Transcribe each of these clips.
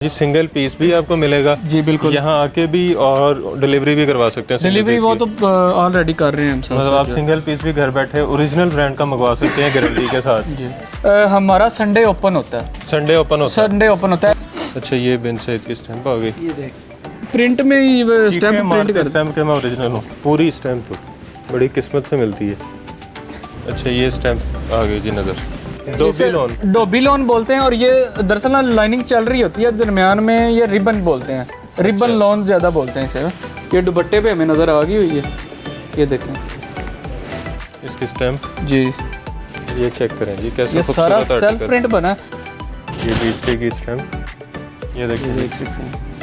जी single piece भी आपको मिलेगा जी बिल्कुल। यहाँ आके भी और डिलीवरी भी करवा सकते हैं। डिलीवरी वो तो ऑलरेडी कर रहे हैं हम मतलब आप सिंगल पीस भी घर बैठे ओरिजिनल ब्रांड का मंगवा सकते हैं गारंटी के साथ। जी हमारा संडे ओपन होता है। संडे ओपन होता है। संडे ओपन होता है। अच्छा ये बिन सईद की स्टैंप आ गई। ये देख प्रिंट में स्टैंप प्रिंट कर स्टैंप के मैं ओरिजिनल हूँ पूरी स्टैंप तो बड़ी किस्मत से मिलती है। अच्छा ये स्टैंप आ गई जी नज़र। डोबी लोन बोलते हैं और ये दरअसल ना लाइनिंग चल रही होती है दरमियान में, ये रिबन बोलते हैं। रिबन लोन ज़्यादा बोलते हैं इसे। ये दुपट्टे पे हमें नज़र आ गई हुई है, ये देखें इसकी स्टैंप जी। ये चेक करें जी कैसे ये सारा सेल्फ प्रिंट बना है। ये बीच की स्टैंप ये देखिए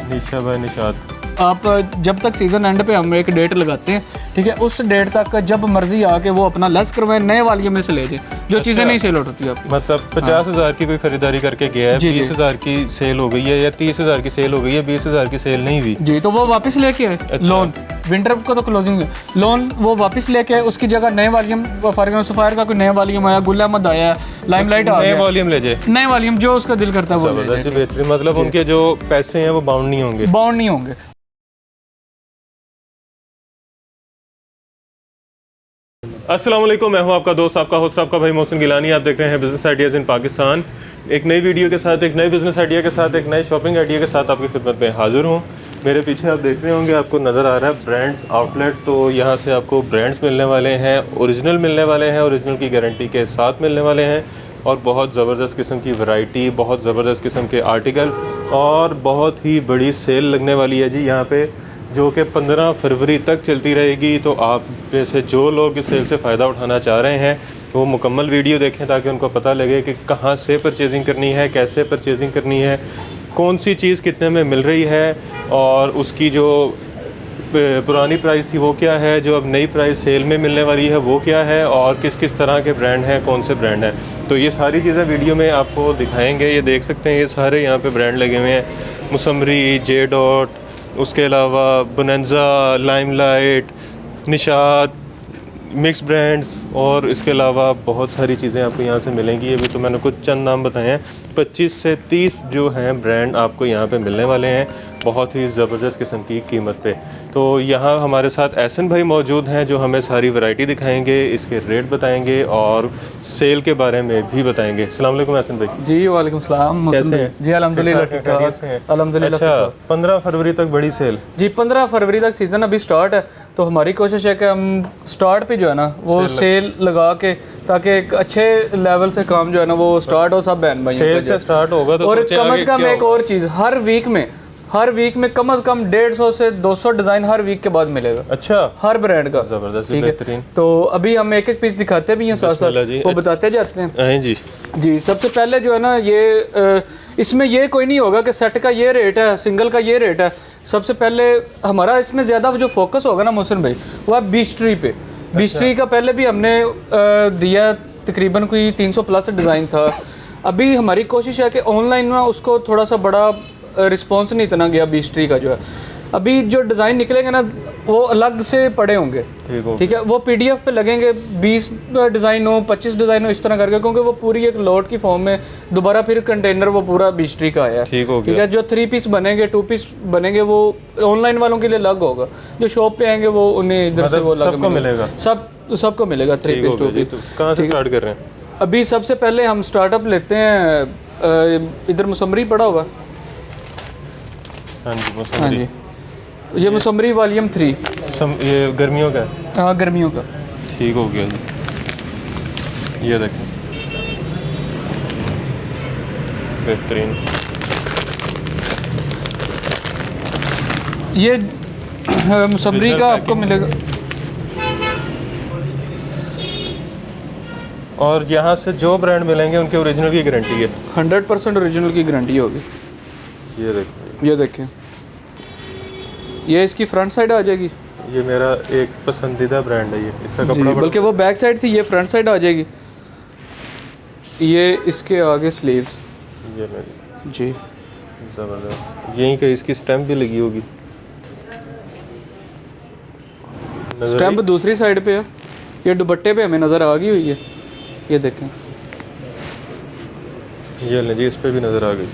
निशा भाई निशात। आप जब तक सीज़न एंड पे हम एक डेट लगाते हैं, ठीक है, उस डेट तक जब मर्जी आके वो अपना लेस करवाए, नए वाली में से ले जाए जो चीज़ें नहीं सेल आउट होती आपकी। मतलब 50,000 की कोई खरीदारी करके गया है, 20,000 की सेल हो गई है या 30,000 की सेल हो गई है, 20,000 की सेल नहीं हुई जी तो वो वापस लेके आए। लोन विंटर को तो क्लोजिंग है, लोन वो वापस लेके आए, उसकी जगह नए वॉल्यूम फॉर एग्जांपल सफायर का कोई नया वॉल्यूम आया, गुल अहमद आया, लाइमलाइट आ गया, नए वॉल्यूम ले जाए, नए वॉल्यूम जो उसका दिल करता है वो ले जाए। बेहतरीन। मतलब उनके जो पैसे हैं वो बाउंड नहीं होंगे। बाउंड नहीं होंगे। अस्सलाम वालेकुम, मैं हूं आपका दोस्त, आपका होस्ट, आपका भाई मोहसिन गिलानी। आप देख रहे हैं बिजनेस आइडियाज़ इन पाकिस्तान। एक नई वीडियो के साथ, एक नए बिजनेस आइडिया के साथ, एक नए शॉपिंग आइडिया के साथ आपकी खिदमत में हाजिर हूं। मेरे पीछे आप देख रहे होंगे, आपको नज़र आ रहा है ब्रांड्स आउटलेट। तो यहाँ से आपको ब्रांड्स मिलने वाले हैं, ओरिजिनल मिलने वाले हैं, ओरिजिनल की गारंटी के साथ मिलने वाले हैं और बहुत ज़बरदस्त किस्म की वैरायटी, बहुत ज़बरदस्त किस्म के आर्टिकल और बहुत ही बड़ी सेल लगने वाली है जी यहाँ पे, जो कि 15 फरवरी तक चलती रहेगी। तो आप में से जो लोग इस सेल से फ़ायदा उठाना चाह रहे हैं वो मुकम्मल वीडियो देखें ताकि उनको पता लगे कि कहाँ से परचेजिंग करनी है, कैसे परचेजिंग करनी है, कौन सी चीज़ कितने में मिल रही है और उसकी जो पुरानी प्राइस थी वो क्या है, जो अब नई प्राइस सेल में मिलने वाली है वो क्या है और किस किस तरह के ब्रांड हैं, कौन से ब्रांड हैं। तो ये सारी चीज़ें वीडियो में आपको दिखाएंगे। ये देख सकते हैं ये सारे यहाँ पे ब्रांड लगे हुए हैं, मुसम्मरी, जे डॉट, उसके अलावा bonanza, limelight, Nishat, mix brands और इसके अलावा बहुत सारी चीज़ें आपको यहाँ से मिलेंगी। अभी तो मैंने कुछ चंद नाम बताए हैं, 25 से 30 जो हैं ब्रांड आपको यहाँ पे मिलने वाले हैं बहुत ही ज़बरदस्त किस्म की कीमत पे। तो यहाँ हमारे साथ एहसन भाई मौजूद हैं जो हमें सारी वैरायटी दिखाएंगे, इसके रेट बताएंगे और सेल के बारे में भी बताएंगे। अस्सलाम वालेकुम एहसन भाई। जी वालेकुम सलाम। कैसे हैं जी अल्हम्दुलिल्लाह ठीक ठाक अल्हम्दुलिल्लाह। अच्छा 15 फरवरी तक बड़ी सेल जी, 15 फरवरी तक सीज़न अभी स्टार्ट है, तो हमारी कोशिश है कि हम स्टार्ट पे जो है ना वो सेल लगा के, ताकि एक अच्छे लेवल से काम जो है ना वो स्टार्ट हो सब बहन भाई सेल से स्टार्ट होगा। तो और कम से कम एक और चीज़, हर वीक में कम से कम 150 से 200 डिज़ाइन हर वीक के बाद मिलेगा। अच्छा, हर ब्रांड का ज़बरदस्त, बेहतरीन। तो अभी हम एक एक पीस दिखाते भी हैं, साथ साथ वो बताते जाते हैं जी। सबसे पहले जो है ना ये इसमें ये कोई नहीं होगा कि सेट का ये रेट है, सिंगल का ये रेट है। सबसे पहले हमारा इसमें ज़्यादा जो फोकस होगा ना मोहसिन भाई वो है बीच ट्री पे। बीच ट्री का पहले भी हमने दिया, तकरीबन कोई 300 प्लस डिज़ाइन था। अभी हमारी कोशिश है कि ऑनलाइन में उसको थोड़ा सा बड़ा रिस्पॉन्स नहीं इतना गया बीच ट्री का जो है। अभी जो डिज़ाइन निकलेंगे ना वो अलग से पड़े होंगे, ठीक है, वो PDF पे लगेंगे, 20 डिज़ाइन हो, 25 डिज़ाइन हो, इस तरह करके, क्योंकि वो पूरी एक लॉट की फॉर्म में दोबारा फिर कंटेनर वो पूरा बीच ट्री का आया है। ठीक है, जो 3 पीस बनेंगे, 2 पीस बनेंगे वो ऑनलाइन वालों के लिए अलग होगा, जो शॉप पे आएंगे वो उन्हें इधर से वो अलग मिलेगा, सबको मिलेगा 3 पीस 2 पीस। कहाँ से स्टार्ट कर रहे हैं? अभी सबसे पहले हम स्टार्टअप लेते हैं, इधर मुसम्मरी पड़ा हुआ। हाँ जी, ये मुसम्मरी वॉल्यूम 3 ये गर्मियों का है? हाँ गर्मियों का। ठीक हो गया जी, ये देखें बेहतरीन। ये मुसम्मरी का आपको मिलेगा। और यहाँ से जो ब्रांड मिलेंगे उनके ओरिजिनल की गारंटी है, 100% ओरिजिनल की गारंटी होगी। ये देखें, ये इसकी फ्रंट साइड आ जाएगी। ये मेरा एक पसंदीदा ब्रांड है, ये इसका कपड़ा, बल्कि वो बैक साइड थी, ये फ्रंट साइड आ जाएगी। ये इसके आगे स्लीव्स ये जी ज़बरदस्त। यहीं का इसकी स्टैम्प भी लगी होगी, स्टैम्प दूसरी साइड पे है। ये दुपट्टे पे हमें नज़र आ गई हुई है, ये देखें, ये ले जी, इस पे भी नज़र आ गई।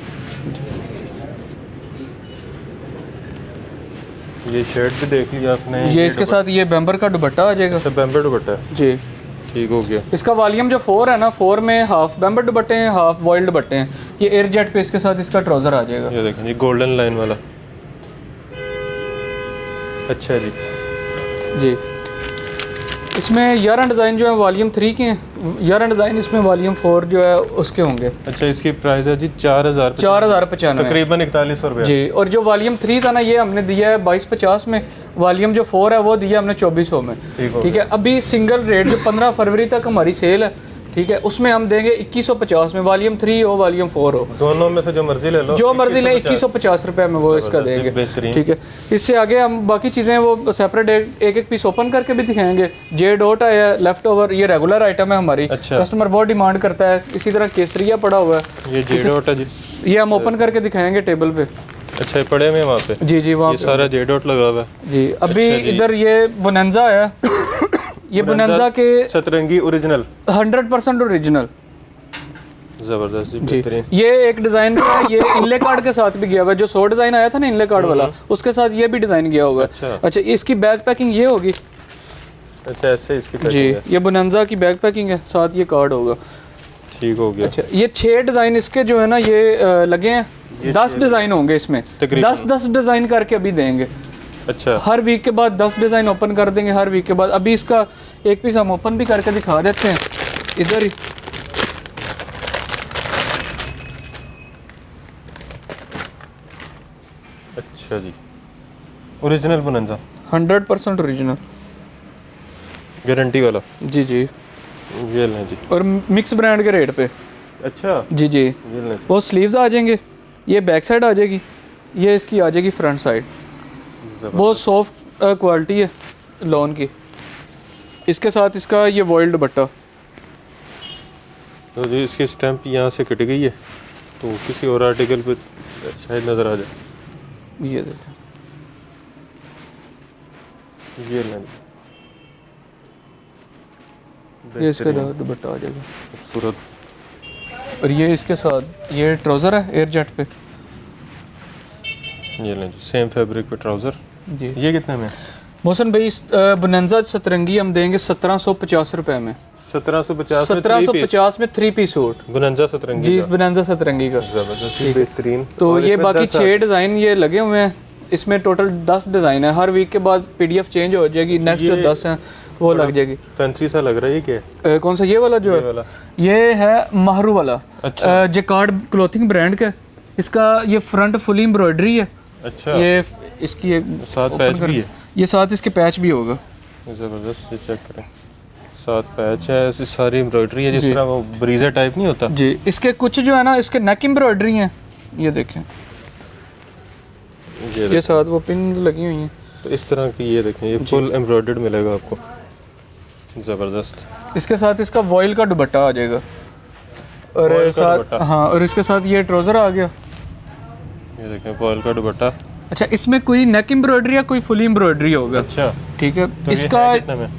ये शर्ट भी देख लिया आपने। ये इसके साथ ये बैम्बर का दुपट्टा आ जाएगा। अच्छा बैम्बर दुपट्टा है जी, ठीक हो गया। इसका वॉल्यूम जो 4 है ना, 4 में हाफ बैम्बर दुपट्टे हैं, हाफ वॉइल्ड दुपट्टे हैं। ये एयर जेट पे इसके साथ इसका ट्राउज़र आ जाएगा। ये देखें जी गोल्डन लाइन वाला। अच्छा जी जी, इसमें 11 डिज़ाइन जो है वॉल्यूम 3 के हैं, 11 डिज़ाइन इसमें वॉल्यूम 4 जो है उसके होंगे। अच्छा इसकी प्राइस है जी 4095 तकरीबन 4100 रुपये जी। और जो वॉल्यूम 3 था ना, ये हमने दिया है 2250 में। वॉल्यूम जो 4 है वो दिया हमने 2400 में। ठीक है, अभी सिंगल रेट जो 15 फरवरी तक हमारी सेल है, ठीक है, उसमें हम देंगे 2150 में, वॉल्यूम 3 हो वॉल्यूम 4 हो, दोनों में से जो मर्जी ले लो, जो मर्जी ले 2150 रुपये में वो इसका देंगे। ठीक है, इससे आगे हम बाकी चीज़ें वो सेपरेट एक एक पीस ओपन करके भी दिखाएंगे। जे डॉट है लेफ्ट ओवर, ये रेगुलर आइटम है हमारी। अच्छा। कस्टमर बहुत डिमांड करता है। इसी तरह केसरिया पड़ा हुआ है, ये जे डॉट है जी, ये हम ओपन करके दिखाएंगे टेबल पे। अच्छा ये पड़े हुए वहाँ पे। जी जी, वहाँ ये सारा जे डॉट लगा हुआ है जी। अभी इधर ये बोनेंजा है, ये बोनेंजा के सतरंगी ओरिजिनल 100% ओरिजिनल, जबरदस्त जी। बेहतरीन। ये एक डिज़ाइन का है, ये इनले कार्ड के साथ भी गया हुआ है। जो 100 डिज़ाइन आया था ना इनले कार्ड वाला, उसके साथ ये भी डिज़ाइन गया हुआ है। अच्छा, इसकी बैग पैकिंग ये होगी। अच्छा ऐसे इसकी जी, ये बोनेंजा की बैग पैकिंग है, साथ ये कार्ड होगा। ठीक हो गया। अच्छा, ये 6 डिज़ाइन इसके जो है ना ये लगे हैं, 10 डिज़ाइन होंगे इसमें, 10 डिज़ाइन करके अभी देंगे। अच्छा, हर वीक के बाद 10 डिज़ाइन ओपन कर देंगे हर वीक के बाद। अभी इसका एक पीस हम ओपन भी करके दिखा देते हैं इधर ही। अच्छा जी, ओरिजिनल बोनेंजा 100% ओरिजिनल, गारंटी वाला। जी जी, ये लें जी, और मिक्स ब्रांड के रेट पे। अच्छा जी जी, ये लें। वो स्लीव्स आ जाएंगे, ये बैक साइड आ जाएगी, ये इसकी आ जाएगी फ्रंट साइड। बहुत सॉफ्ट क्वालिटी है लॉन की। इसके साथ इसका ये वॉइल्ड दुपट्टा। तो जी इसकी स्टैम्प यहाँ से कट गई है, तो किसी और आर्टिकल पे शायद नज़र आ जाए। ये देखें, ये लें, ये इसका दुपट्टा आ जाएगा खूबसूरत। और ये इसके साथ ये ट्राउज़र है एयर जेट पे। ये लें जी, सेम फैब्रिक पे ट्राउज़र। जी, ये कितने में? मोहसन भाई बोनेंजा सतरंगी हम देंगे 1750 रुपए में। 1750 में 3 पीस सूट बोनेंजा सतरंगी जी, बोनेंजा सतरंगी का। जबरदस्त बेहतरीन। तो ये बाकी 6 डिज़ाइन ये लगे हुए हैं, इसमें टोटल 10 डिज़ाइन है। हर वीक के बाद PDF चेंज हो जाएगी, नेक्स्ट जो 10 हैं वो लग जाएगी। फैंसी सा लग रहा है। ये क्या है? कौन सा? ये वाला जो है, ये है महरू वाला। अच्छा, जेकार्ड क्लोथिंग ब्रांड का। इसका ये फ्रंट फुली एम्ब्रॉयडरी है। अच्छा, ये इसकी एक साथ पैच भी है। ये साथ इसके पैच भी होगा। ज़बरदस्त, ये चेक करें, साथ पैच है, ऐसी सारी एम्ब्रॉयडरी है जिस तरह वो ब्रीजर टाइप नहीं होता जी। इसके कुछ जो है ना इसके नेक एम्ब्रॉयडरी हैं, ये देखें, ये साथ वो पिन लगी हुई हैं। तो इस तरह की ये देखें, ये फुल एम्ब्रॉयडर्ड मिलेगा आपको। ज़बरदस्त। इसके साथ इसका वॉइल का दुपट्टा आ जाएगा, और साथ हाँ, और इसके साथ ये ट्राउज़र आ गया। ये देखें वॉइल का दुपट्टा। अच्छा, इसमें कोई नेक एम्ब्रॉयडरी या कोई फुली एम्ब्रॉयडरी होगा। अच्छा, ठीक है। तो इसका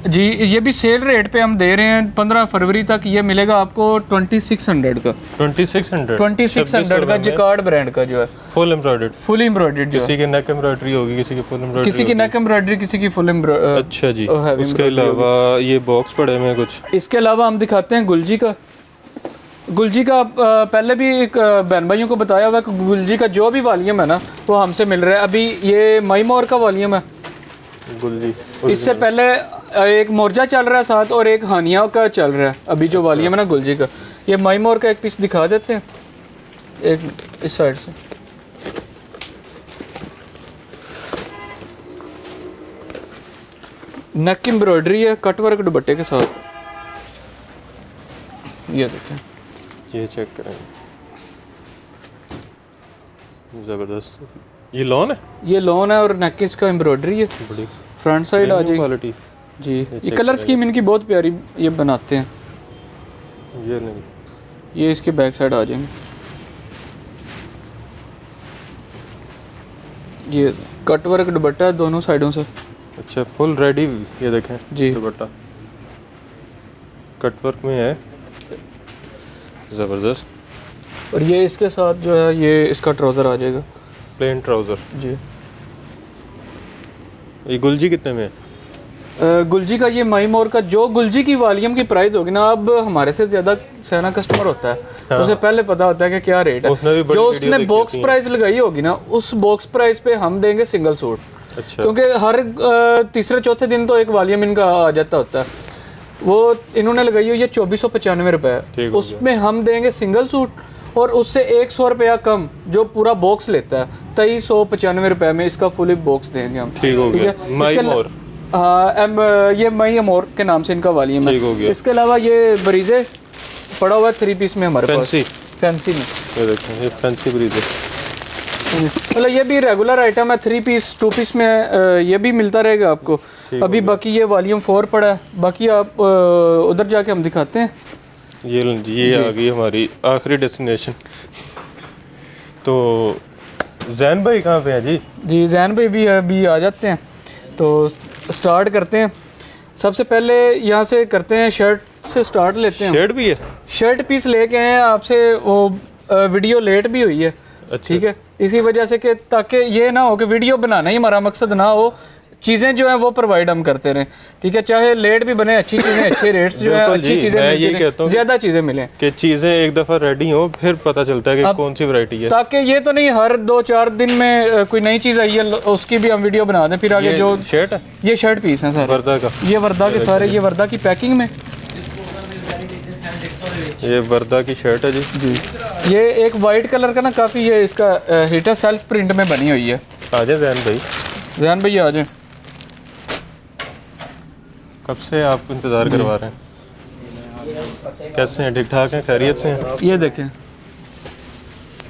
जी, ये भी सेल रेट पे हम दे रहे हैं। 15 फरवरी तक ये मिलेगा आपको 2600 का। 2600 का जिकार्ड ब्रांड का जो है, फुल एम्ब्रॉयडर्ड। फुल एम्ब्रॉयडर्ड जो किसी की नेक एम्ब्रॉयडरी होगी, किसी की फुल एम्ब्रॉयडरी, किसी की नेक एम्ब्रॉयडरी, किसी की फुल एम्ब्रॉयडरी। अच्छा जी। उसके अलावा ये बॉक्स पड़े हुए हैं कुछ। इसके अलावा हम दिखाते हैं गुलजी का। गुलजी का पहले भी एक बहन भाइयों को बताया हुआ कि गुलजी का जो भी वॉल्यूम है ना वो हमसे मिल रहा है। अभी ये मई मोर का वॉल्यूम है गुलजी। इससे पहले एक मोर्जा चल रहा है साथ, और एक हानिया का चल रहा है। अभी जो वॉल्यूम है ना गुलजी का, ये मई मोर का एक पीस दिखा देते हैं, एक इस साइड से। नेक एम्ब्रॉयडरी है कटवर्क दुपट्टे के साथ। ये देखें, ये चेक करें, ज़बरदस्त। ये लॉन है, ये लॉन है और नेक इसका एम्ब्रॉयडरी है, बड़ी फ्रंट साइड आ जाएगी क्वालिटी जी। ये कलर स्कीम इनकी बहुत प्यारी ये बनाते हैं। ये नहीं, ये इसके बैक साइड आ जाएंगे। ये कटवर्क दुपट्टा है दोनों साइडों से। अच्छा, फुल रेडी। ये देखें जी, दुपट्टा कटवर्क में है, ज़बरदस्त। और ये इसके साथ जो है ये इसका ट्राउज़र आ जाएगा, प्लेन ट्राउज़र जी। ये गुलजी कितने में है? गुलजी का ये माई मोर का जो गुलजी की वॉल्यूम की प्राइस होगी ना, अब हमारे से ज़्यादा सहना कस्टमर होता है तो उसे पहले पता होता है कि क्या रेट है। जो उसने बॉक्स प्राइस लगाई होगी ना, उस बॉक्स प्राइस पे हम देंगे सिंगल सूट। अच्छा। क्योंकि हर तीसरे चौथे दिन तो एक वॉल्यूम इनका आ जाता होता है। वो इन्होंने लगाई हुई है 2495 रुपये, उसमें हम देंगे सिंगल सूट और उससे 100 रुपया कम जो पूरा बॉक्स लेता है 2395 रुपये में इसका फुली बॉक्स देंगे हम। ठीक हो गया। माई मोर, ये मई अमोर के नाम से इनका वॉल्यूम है। इसके अलावा ये बरीजे पड़ा हुआ है 3 पीस में हमारे पास, फैंसी में। ये देखें, ये फैंसी बरीजे, मतलब ये भी रेगुलर आइटम है। 3 पीस 2 पीस में ये भी मिलता रहेगा आपको। अभी बाकी ये वॉल्यूम 4 पड़ा है, बाकी आप उधर जाके हम दिखाते हैं। ये आ गई हमारी आखिरी डेस्टिनेशन। तो जैन भाई कहाँ पे हैं जी? जी जैन भाई भी अभी आ जाते हैं, तो स्टार्ट करते हैं। सबसे पहले यहाँ से करते हैं, शर्ट से स्टार्ट लेते हैं। शर्ट भी है? शर्ट पीस लेके आए हैं आपसे, वो वीडियो लेट भी हुई है। अच्छा। ठीक है, इसी वजह से कि ताकि ये ना हो कि वीडियो बनाना ही हमारा मकसद ना हो, चीज़ें जो हैं वो प्रोवाइड हम करते रहें। ठीक है, चाहे लेट भी बने, अच्छी चीज़ें अच्छे रेट्स जो है अच्छी चीज़ें मिलती हैं, ज़्यादा चीज़ें मिलें कि चीज़ें एक दफ़ा रेडी हो फिर पता चलता है कि कौन सी वैरायटी है, ताकि ये तो नहीं हर 2-4 दिन में कोई नई चीज़ आई है उसकी भी हम वीडियो बना दें। फिर आगे जो शर्ट है, ये शर्ट पीस हैं सर वर्दा का, ये वर्दा के सारे, ये वर्दा की पैकिंग में, ये वर्दा की शर्ट है जी। जी ये एक वाइट कलर का ना, काफ़ी ये इसका हिट है, सेल्फ प्रिंट में बनी हुई है। आ जाए जैन भाई। जैन भाई आ जाए। कब से आप इंतज़ार करवा रहे हैं? कैसे हैं, ठीक ठाक हैं, खैरियत से हैं? ये देखें,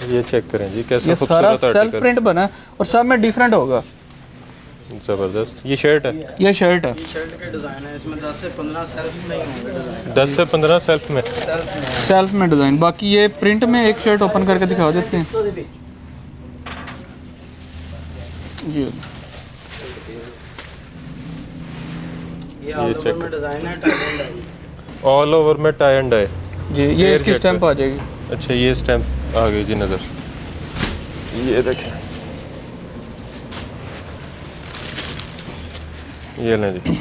ये चेक करें जी, कैसा ये सारा खूबसूरत सेल्फ आर्टिकल, प्रिंट बना है और सब में डिफरेंट होगा। ज़बरदस्त। ये शर्ट है? ये शर्ट है, शर्ट के डिज़ाइन है, इसमें 10 से 15 सेल्फ में ही होंगे डिज़ाइन। 10 से 15 सेल्फ में? सेल्फ में डिज़ाइन। बाकी ये प्रिंट में एक शर्ट ओपन करके दिखा देते हैं जी। ये ऑल ओवर में डिज़ाइन है, tie and dye. All over में टाई एंड डाई जी, ये इसकी स्टैंप आ जाएगी। अच्छा, ये स्टैम्प आ गई जी नज़र। ये देखें, ये लें जी।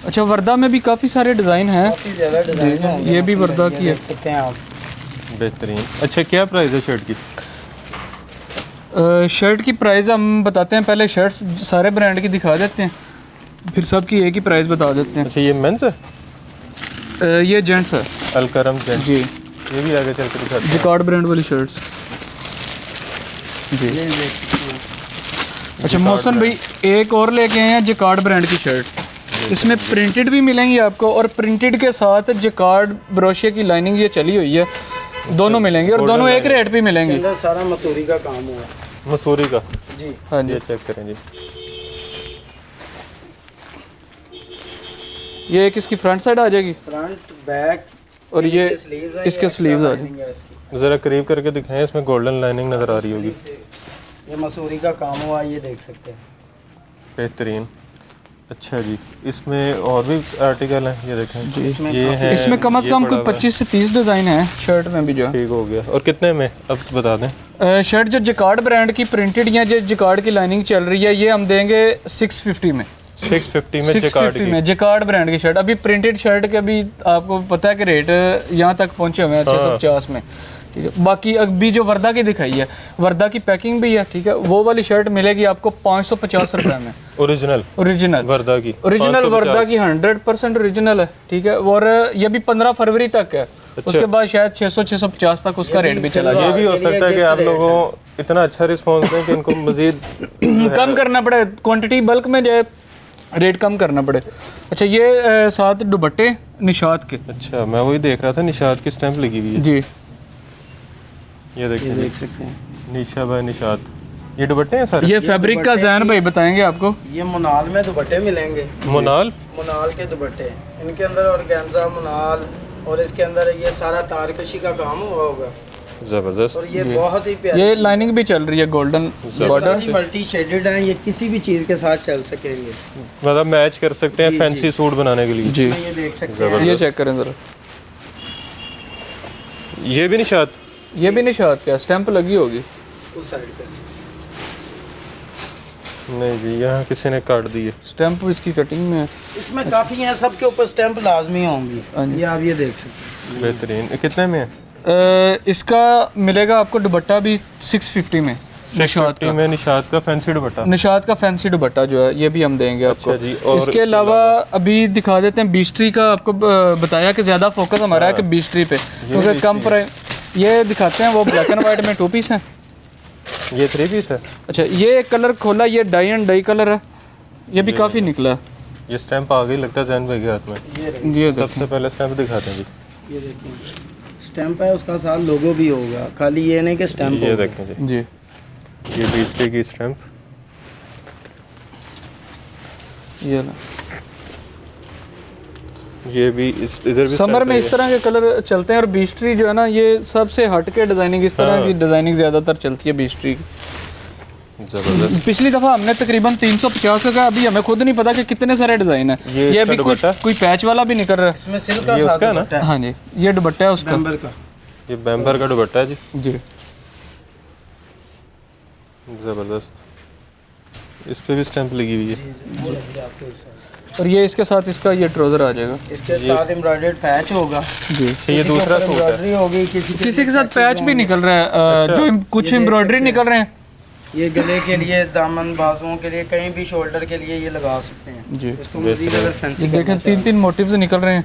अच्छा, वर्दा में भी काफ़ी सारे डिज़ाइन हैं, काफ़ी ज़्यादा डिज़ाइन है। ये भी वर्दा की है, देख सकते हैं आप। बेहतरीन। अच्छा, क्या प्राइस है शर्ट की? शर्ट की प्राइस हम बताते हैं, पहले शर्ट्स सारे ब्रांड की दिखा देते हैं, फिर सब की एक ही प्राइस बता देते हैं। अच्छा, ये मेंस है? ये जेंट्स है, अलकरम जेंट्स जी। ये भी आगे चल कर दिखाते हैं। जिकार्ड ब्रांड वाली शर्ट्स जी। अच्छा मोहसन भाई एक और लेके आए हैं जिकार्ड ब्रांड की शर्ट। इसमें प्रिंटेड भी मिलेंगी आपको और प्रिंटेड के साथ जिकार्ड ब्रोशे की लाइनिंग ये चली हुई है, दोनों मिलेंगे और दोनों एक रेट पे मिलेंगे। अंदर सारा मसूरी का काम हुआ है। मसूरी का जी हाँ जी। ये चेक करें जी। ये एक इसकी फ्रंट साइड आ जाएगी फ्रंट बैक और ये स्लीव्स है, इसके स्लीव्स आ जाएंगे। जाएंगे। ज़रा करीब करके दिखाएं, इसमें गोल्डन लाइनिंग नज़र आ रही होगी। ये मसूरी का काम हुआ, ये देख सकते हैं। बेहतरीन। अच्छा जी, इसमें और भी आर्टिकल हैं, ये देखें जी। ये है, इसमें कम से कम कोई 25 से 30 डिज़ाइन है शर्ट में भी जो है। ठीक हो गया। और कितने में अब बता दें? शर्ट जो जिकार्ड ब्रांड की प्रिंटेड या जो जिकार्ड की लाइनिंग चल रही है, ये हम देंगे 650 में। 650 में जिकार्ड 650 की? में जिकार्ड ब्रांड की शर्ट। अभी प्रिंटेड शर्ट के भी आपको पता है कि रेट यहाँ तक पहुँचे हुए हैं 650 में। ठीक है, बाकी अभी जो वर्दा की दिखाई है, वर्दा की पैकिंग भी है, ठीक है, वो वाली शर्ट मिलेगी आपको 550 रुपये में। ओरिजिनल वर्दा की? ओरिजिनल वर्दा की 100% ओरिजिनल है, ठीक है। और ये भी 15 फरवरी तक है। उसके बाद शायद 600-650 तक उसका रेट भी चला जाए। ये भी हो सकता है कि आप लोगों इतना अच्छा रिस्पॉन्स दें कि इनको मजीद कम करना पड़े, क्वांटिटी बल्क में जाए, रेट कम करना पड़े। अच्छा, ये साथ दुपट्टे निशात के। अच्छा, मैं वही देख रहा था, निशात की स्टैंप लगी हुई है जी। ये देखिए, देख सकते हैं निशा बाय निशात। ये दुपट्टे हैं सारे? ये फैब्रिक का जैन भाई बताएंगे आपको। ये मुनाल में दुपट्टे मिलेंगे। मुनाल के दुपट्टे, इनके अंदर ऑर्गेन्जा मुनाल और इसके अंदर ये सारा तारकशी का काम हुआ होगा। जबरदस्त। और ये बहुत ही प्यारी, ये लाइनिंग भी चल रही है गोल्डन बॉर्डर से। मल्टी शेडेड है, ये किसी भी चीज़ के साथ चल सकेंगे, मतलब मैच कर सकते हैं फैंसी सूट बनाने के लिए। जी, ये देख सकते हैं। ये चेक करें जरा, ये भी निशात? ये भी निशात का स्टैंप लगी होगी उस साइड पे। नहीं जी, यहाँ किसी ने काट दी है। स्टैंप इसकी कटिंग में है। इसमें काफ़ी हैं, सबके ऊपर स्टैंप लाजमी होंगी। ये आप ये देख सकते हैं। बेहतरीन। कितने में है? इसका मिलेगा आपको दुपट्टा भी 650 में, निशात का। में निशात का फैंसी दुपट्टा, निशात का फैंसी दुपट्टा जो है ये भी हम देंगे आपको। अच्छा जी। और इसके अलावा अभी दिखा देते हैं बीस्ट्री का। आपको बताया कि ज़्यादा फोकस हमारा है कि बीस्ट्री पे, क्योंकि कम प्राइस। ये दिखाते हैं वो ब्लैक एंड वाइट में 2 पीस हैं। ये 3 पीस है। अच्छा, ये एक कलर खोला, ये डाई एंड डाई कलर है, ये भी काफ़ी निकला है। ये स्टैंप आ गई लगता है जैन भाई के हाथ में। ये सबसे पहले स्टैंप दिखाते हैं जी। ये देखिए स्टैंप है, उसका साथ लोगो भी होगा, खाली ये नहीं कि स्टैंप। ये देखें जी, जी ये बीस्ट्री की स्टैंप। ये ना, ये भी इधर भी समर में इस तरह के कलर चलते हैं। और बीस्ट्री जो है ना, ये सबसे हट के डिज़ाइनिंग, इस तरह की डिज़ाइनिंग ज़्यादातर चलती है बीस्ट्री की। जबरदस्त। पिछली दफ़ा हमने तकरीबन 350 का, अभी हमें खुद नहीं पता कि कितने सारे डिज़ाइन है। ये भी कोई पैच वाला भी निकल रहा है इसमें सिल्क का ये साथ उसका ना? दुपट्टा है। हाँ जी, ये दुपट्टा है उसका। बैम्बर का। ये बैम्बर का दुपट्टा है जी। जी ज़बरदस्त। इस पे भी स्टैंप लगी हुई है। और ये इसके साथ इसका ये ट्राउज़र आ जाएगा। इसके साथ एम्ब्रॉयडर्ड पैच होगा जी। ये दूसरा सूट है। एम्ब्रॉयडरी होगी, किसी के साथ पैच भी निकल रहा है, जो कुछ एम्ब्रॉयडरी निकल रहे हैं। ये गले के लिए, दामन बाजुओं के लिए, कहीं भी शोल्डर के लिए ये लगा सकते हैं जी। इसको मज़ीद अगर फैंसी ये देखें 3-3 मोटिव्स निकल रहे हैं।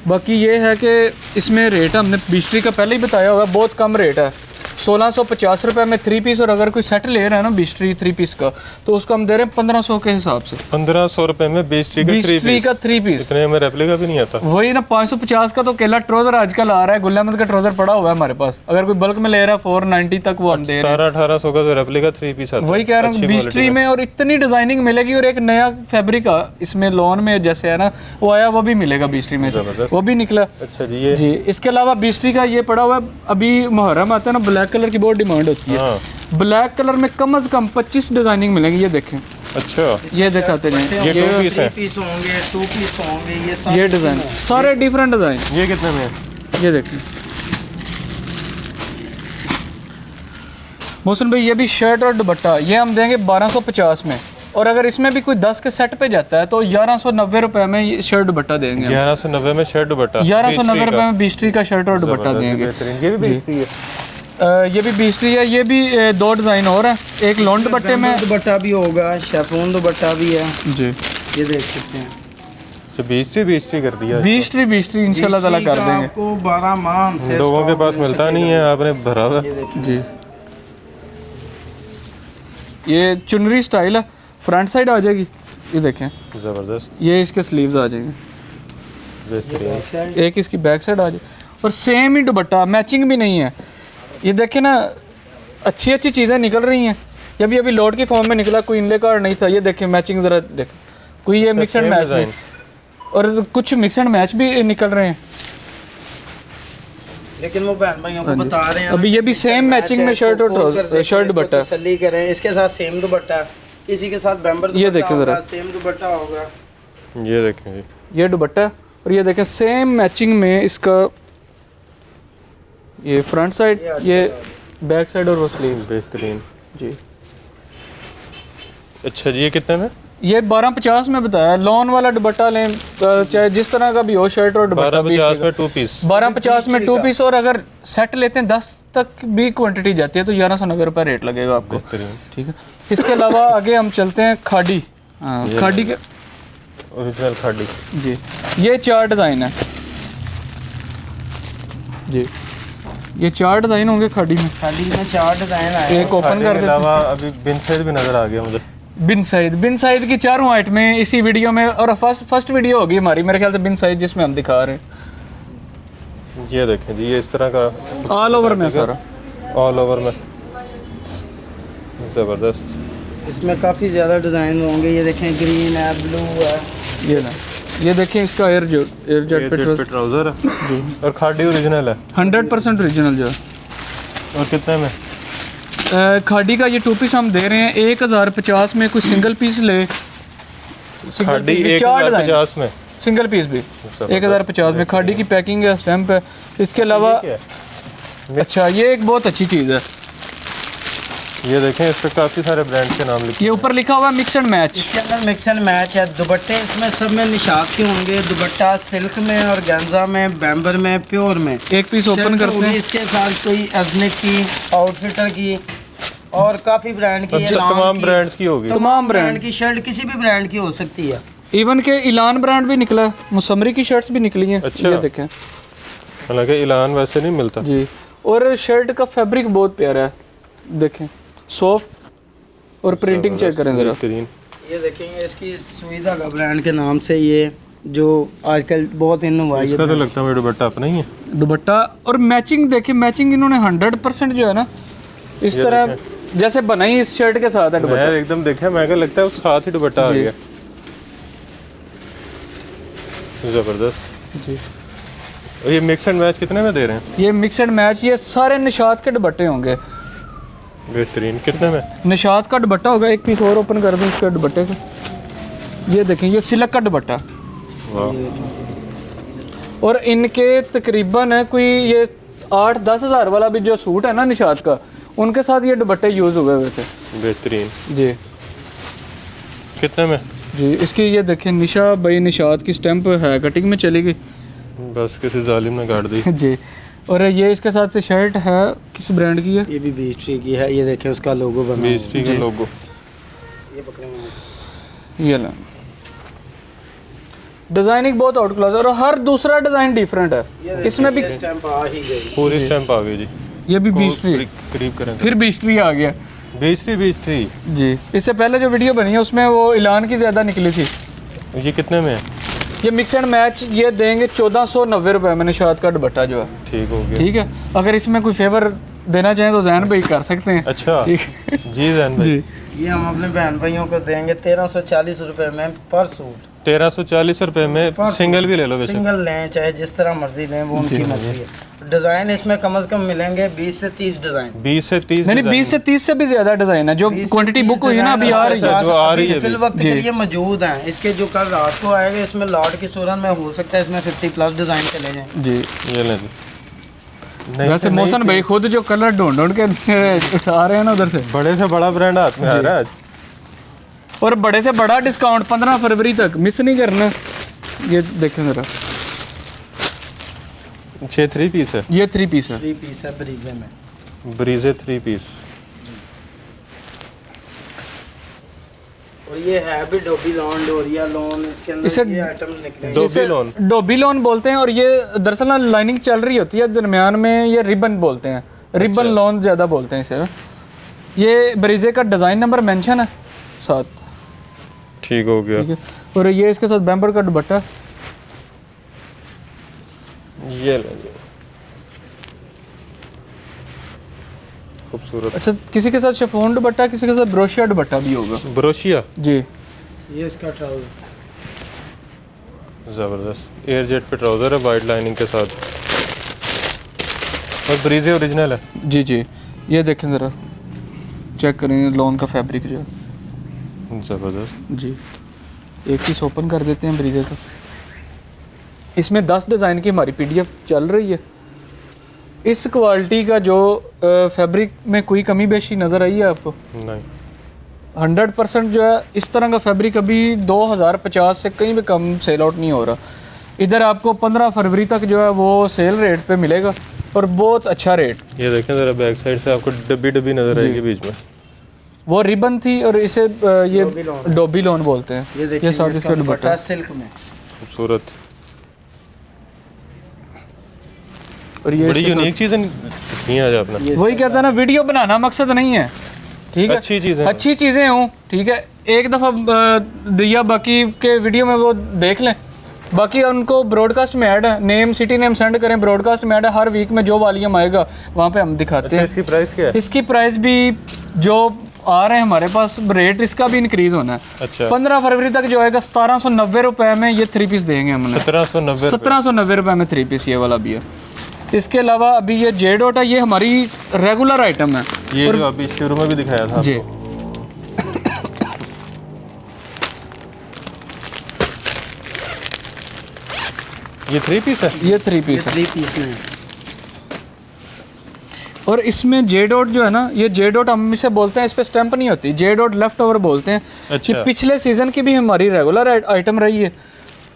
बाकी ये है कि इसमें रेट हमने बीस्ट्री का पहले ही बताया हुआ है, बहुत कम रेट है। 1650 रुपये में 3 पीस। और अगर कोई सेट ले रहा है ना बीस्ट्री 3 पीस का, तो उसको हम दे रहे हैं 1500 के हिसाब से। 1500 रुपए में बीस्ट्री का 3 पीस। इतने में रेप्लिका भी नहीं आता। वही ना, 550 का तो केला ट्राउजर आजकल आ रहा है। गुल अहमद का ट्राउजर पड़ा हुआ है हमारे पास, अगर कोई बल्क में ले रहा है 490 तक वो हम दे रहे हैं। 1700-1800 का तो रेप्लिका 3 पीस आता है। वही कह रहा हूँ बीस्ट्री में। और इतनी डिजाइनिंग मिलेगी, और एक नया फैब्रिक इसमें लॉन में जैसे है ना वो आया, वो भी मिलेगा बीस्ट्री में से, वो भी निकला। अच्छा जी। ये जी, इसके अलावा बीस्ट्री का ये पड़ा हुआ है। अभी मुहर्रम आता है ना, ब्लैक कलर की बहुत डिमांड होती है। ब्लैक कलर में कम से कम 25 डिजाइनिंग मिलेंगी। ये देखें। अच्छा, ये दिखाते हैं। ये 2 पीस है। 3 पीस होंगे, 2 पीस होंगे, ये डिजाइन सारे डिफरेंट डिजाइन। ये कितने में है? ये देखें मोहसिन भाई, ये भी शर्ट और दुपट्टा, ये हम देंगे 1250 में। और अगर इसमें भी कोई 10 के सेट पे जाता है तो 1190 रुपए में ये शर्ट दुपट्टा देंगे। 1190 में शर्ट दुपट्टा, 1190 रुपए में बीस्ट्री का शर्ट और दुपट्टा देंगे। ये भी बीस्ट्री है। ये भी बीस्ट्री है। ये भी 2 डिज़ाइन और है, एक लॉन दुपट्टे में दुपट्टा भी होगा, शेफून दुपट्टा भी है जी। ये देख सकते हैं। तो बीस्ट्री कर दिया। बीस्ट्री इंशाल्लाह ताला कर देंगे। आपको 12 माह से लोगों के पास मिलता नहीं है, आपने भरा हुआ जी। ये चुनरी स्टाइल है, फ्रंट साइड आ जाएगी। ये देखें जबरदस्त। ये इसके स्लीव्स आ जाएंगे, बेहतरीन। एक इसकी बैक साइड आ जाए। और सेम ही दुपट्टा, मैचिंग भी नहीं है। ये देखें ना, अच्छी अच्छी चीज़ें निकल रही हैं। ये भी अभी लोड की फॉर्म में निकला, कोई इनले कार्ड नहीं था। ये देखें मैचिंग ज़रा देखें, कोई ये मिक्स एंड मैच नहीं, और कुछ मिक्स एंड मैच भी निकल रहे हैं। लेकिन वो बहन भाइयों को बता रहे हैं अभी ये भी सेम मैचिंग में शर्ट और शर्ट दुपट्टा, तसल्ली करें। इसके साथ सेम दुपट्टा, किसी के साथ बैम्बर ये देखें ज़रा, सेम दुपट्टा होगा। ये देखें ये दुपट्टा, और ये देखें सेम मैचिंग में इसका ये फ्रंट साइड, ये बैक साइड और वो स्लीव। बेहतरीन जी। अच्छा जी, ये कितने में? ये 1250 में बताया। लॉन वाला दुपट्टा लें, चाहे जिस तरह का भी हो, शर्ट और दुपट्टा 1250 में 2 पीस। 1250 में 2 पीस। और अगर सेट लेते हैं 10 तक भी क्वांटिटी जाती है तो 1190 रुपये रेट लगेगा आपको। ठीक है। इसके अलावा आगे हम चलते हैं खाड़ी। खाड़ी के ओरिजिनल खाड़ी जी। ये 4 डिज़ाइन है जी। ये 4 डिज़ाइन होंगे खाड़ी में। खाड़ी में 4 डिज़ाइन आए। एक ओपन कर देते हैं। अभी बिन साइड भी नजर आ गया मुझे। बिन साइड की 4 आइटमें इसी वीडियो में, और फर्स्ट वीडियो होगी हमारी मेरे ख्याल से बिन साइड, जिसमें हम दिखा रहे हैं। ये देखें जी, ये इस तरह का ऑल ओवर में सारा, ऑल ओवर में ज़बरदस्त। इसमें काफ़ी ज़्यादा डिज़ाइन होंगे। ये देखें, ग्रीन है, ब्लू है। ये ना, ये देखें इसका एयर जेट पे ट्राउज़र है और खाड़ी ओरिजिनल है, 100% ओरिजिनल जो है। और कितने में? खाड़ी का ये 2 पीस हम दे रहे हैं 1050 में। कोई सिंगल पीस ले, खाड़ी 1050 में, सिंगल पीस भी 1050 में। खाड़ी की पैकिंग है, स्टैंप है। इसके अलावा अच्छा, ये एक बहुत अच्छी चीज़ है, ये देखें इस पे काफ़ी सारे ब्रांड के नाम लिखे। ये ऊपर लिखा हुआ है मिक्स एंड मैच। इसके अंदर मिक्स एंड मैच है। दुपट्टे इसमें सब में निशात के होंगे। दुपट्टा सिल्क में और गेंजा में, बैम्बर में, प्योर में। एक पीस ओपन करते हैं। इसके साथ कोई एथनिक की, आउटफिटर की और काफ़ी ब्रांड की, तमाम ब्रांड्स की होगी। तमाम ब्रांड की शर्ट किसी भी ब्रांड की हो सकती है। इवन के इलान ब्रांड भी निकला है, मुसम्मरी की शर्ट्स भी निकली हैं। अच्छा। ये देखें, हालांकि इलान वैसे नहीं मिलता जी। और शर्ट का फैब्रिक बहुत प्यारा है, देखें सॉफ्ट और प्रिंटिंग चेक करें जरा। ये देखेंगे इसकी सुविधा का ब्रांड के नाम से, ये जो आजकल बहुत इन हुआ है। इसका तो लगता है दुपट्टा अपना ही है। दुपट्टा और मैचिंग देखें, मैचिंग इन्होंने 100% जो है ना इस तरह जैसे बनाई इस शर्ट के साथ है दुपट्टा। एकदम देखा मैं क्या लगता है उस साथ ही दुपट्टा आ गया। जबरदस्त जी। और ये मिक्स एंड मैच कितने में दे रहे हैं? ये मिक्स एंड मैच, ये सारे निशात के दुपट्टे होंगे। बेहतरीन। कितने में? निशात का दुपट्टा होगा। एक पीस और ओपन कर दूं इसके दुपट्टे का। ये देखें, ये सिल्क का दुपट्टा। और इनके तकरीबन है कोई ये 8-10 हज़ार वाला भी जो सूट है ना निशात का, उनके साथ ये दुपट्टे यूज़ हुए थे। बेहतरीन जी। कितने में? जी, इसकी ये देखें निशा भाई निशात की स्टैंप है, कटिंग में चली गई, बस किसी जालिम ने काट दी। जी। और ये इसके साथ शर्ट है, किस ब्रांड की है? ये भी बीस्ट्री की है। ये देखें उसका लोगो बना, बीस्ट्री का लोगो। ये पकड़े, ये ला डिजाइनिंग बहुत आउट क्लास और हर दूसरा डिजाइन डिफरेंट है। इसमें भी स्टैंप आ ही गई, पूरी स्टैंप आ गई जी। ये भी बीस्ट्री, करीब करें फिर बीस्ट्री आ गया। बीस्ट्री जी। इससे पहले जो वीडियो बनी है उसमें वो इलान की ज़्यादा निकली थी। ये कितने में है? ये मिक्स एंड मैच ये देंगे 1490 रुपये में निशात का दुपट्टा जो है। ठीक हो गया। ठीक है, अगर इसमें कोई फेवर देना चाहें तो जैन भाई कर सकते हैं। अच्छा ठीक जी जैन भाई। ये हम अपने बहन भाइयों को देंगे 1340 रुपए में पर सूट। 1340 रुपए में सिंगल भी ले लो वैसे। सिंगल लें चाहे जिस तरह मर्जी लें, वो उनकी मर्जी है। डिज़ाइन इसमें कम से कम मिलेंगे 20 से 30 डिज़ाइन। 20 से 30 नहीं, 20 से 30 से भी ज़्यादा डिज़ाइन है। जो क्वांटिटी बुक हुई है ना अभी आ रही है, जो आ रही है फिल वक्त के लिए मौजूद हैं। इसके जो कल रात को आएगा इसमें लॉट की सूरत में हो सकता है इसमें 50+ डिज़ाइन चले जाएँ। जी। ये ले वैसे मोहसन भाई खुद जो कलर ढूंढ के उठा रहे हैं ना उधर से, बड़े से बड़ा ब्रांड हाथ में आ रहा है आज। और बड़े से बड़ा डिस्काउंट 15 फरवरी तक मिस नहीं करना। ये देखें ज़रा, 6 3 पीस है। ये 3 पीस है। 3 पीस है ब्रीजे में। ब्रीजे 3 पीस। और ये है भी डोबी लॉन, डोरिया लॉन। इसके इसे अंदर ये आइटम निकले डोबी लॉन, डोबी लॉन बोलते हैं। और ये दरअसल ना लाइनिंग चल रही होती है दरमियान में, ये रिबन बोलते हैं। रिबन लॉन ज़्यादा बोलते हैं इसे। ये ब्रीजे का डिज़ाइन नंबर मेंशन है साथ। ठीक हो गया। ठीक है। और ये इसके साथ बैम्बर का दुपट्टा। ये ले खूबसूरत। अच्छा, किसी के साथ शिफॉन दुपट्टा, किसी के साथ ब्रोशिया दुपट्टा भी होगा। ब्रोशिया जी। ये इसका ट्राउजर ज़बरदस्त एयर जेट पे ट्राउज़र है वाइट लाइनिंग के साथ और ब्रीजे ओरिजिनल है। जी जी। ये देखें ज़रा, चेक करें लॉन का फैब्रिक जो है। ज़बरदस्त जी। एक पीस ओपन कर देते हैं ब्रीजे का। इसमें 10 डिज़ाइन की हमारी PDF चल रही है। इस क्वालिटी का जो फैब्रिक में कोई कमी बेशी नज़र आई है आपको? नहीं, 100% जो है इस तरह का फैब्रिक अभी 2050 से कहीं भी कम सेल आउट नहीं हो रहा। इधर आपको 15 फरवरी तक जो है वो सेल रेट पे मिलेगा और बहुत अच्छा रेट। ये देखें ज़रा बैक साइड से आपको डब्बी नज़र आएगी बीच में। वो रिबन थी और इसे ये डोबी लॉन बोलते हैं। ये देखिए साथ इसका दुपट्टा सिल्क में खूबसूरत। और ये बड़ी यूनिक चीज़ नहीं आज आपने। वही कहता है ना, वीडियो बनाना मकसद नहीं है। ठीक है, अच्छी चीज़ें हों। ठीक है, एक दफ़ा दिया, बाकी के वीडियो में वो देख लें। बाकी उनको ब्रॉडकास्ट में ऐड है, नेम सिटी नेम सेंड करें, ब्रॉडकास्ट में ऐड है। हर वीक में जो वॉल्यूम आएगा वहाँ पे हम दिखाते हैं। इसकी प्राइस क्या है? इसकी प्राइस भी जो आ रहे हैं हमारे पास रेट, इसका भी इंक्रीज होना है। अच्छा। 15 फरवरी तक जो आएगा 1790 रुपये में ये 3 पीस देंगे हमने। 1790 रुपये में 3 पीस ये वाला भी है। इसके अलावा अभी ये जे डॉट है, ये हमारी रेगुलर आइटम है। ये जो अभी शुरू में भी दिखाया था जी। ये 3 पीस है। ये 3 पीस है। 3 पीस में और इसमें जे डॉट जो है ना, ये जे डॉट हम इसे बोलते हैं, इस पे स्टैंप नहीं होती, जे डॉट लेफ्ट ओवर बोलते हैं। अच्छा। ये पिछले सीजन की भी हमारी रेगुलर आइटम रही है,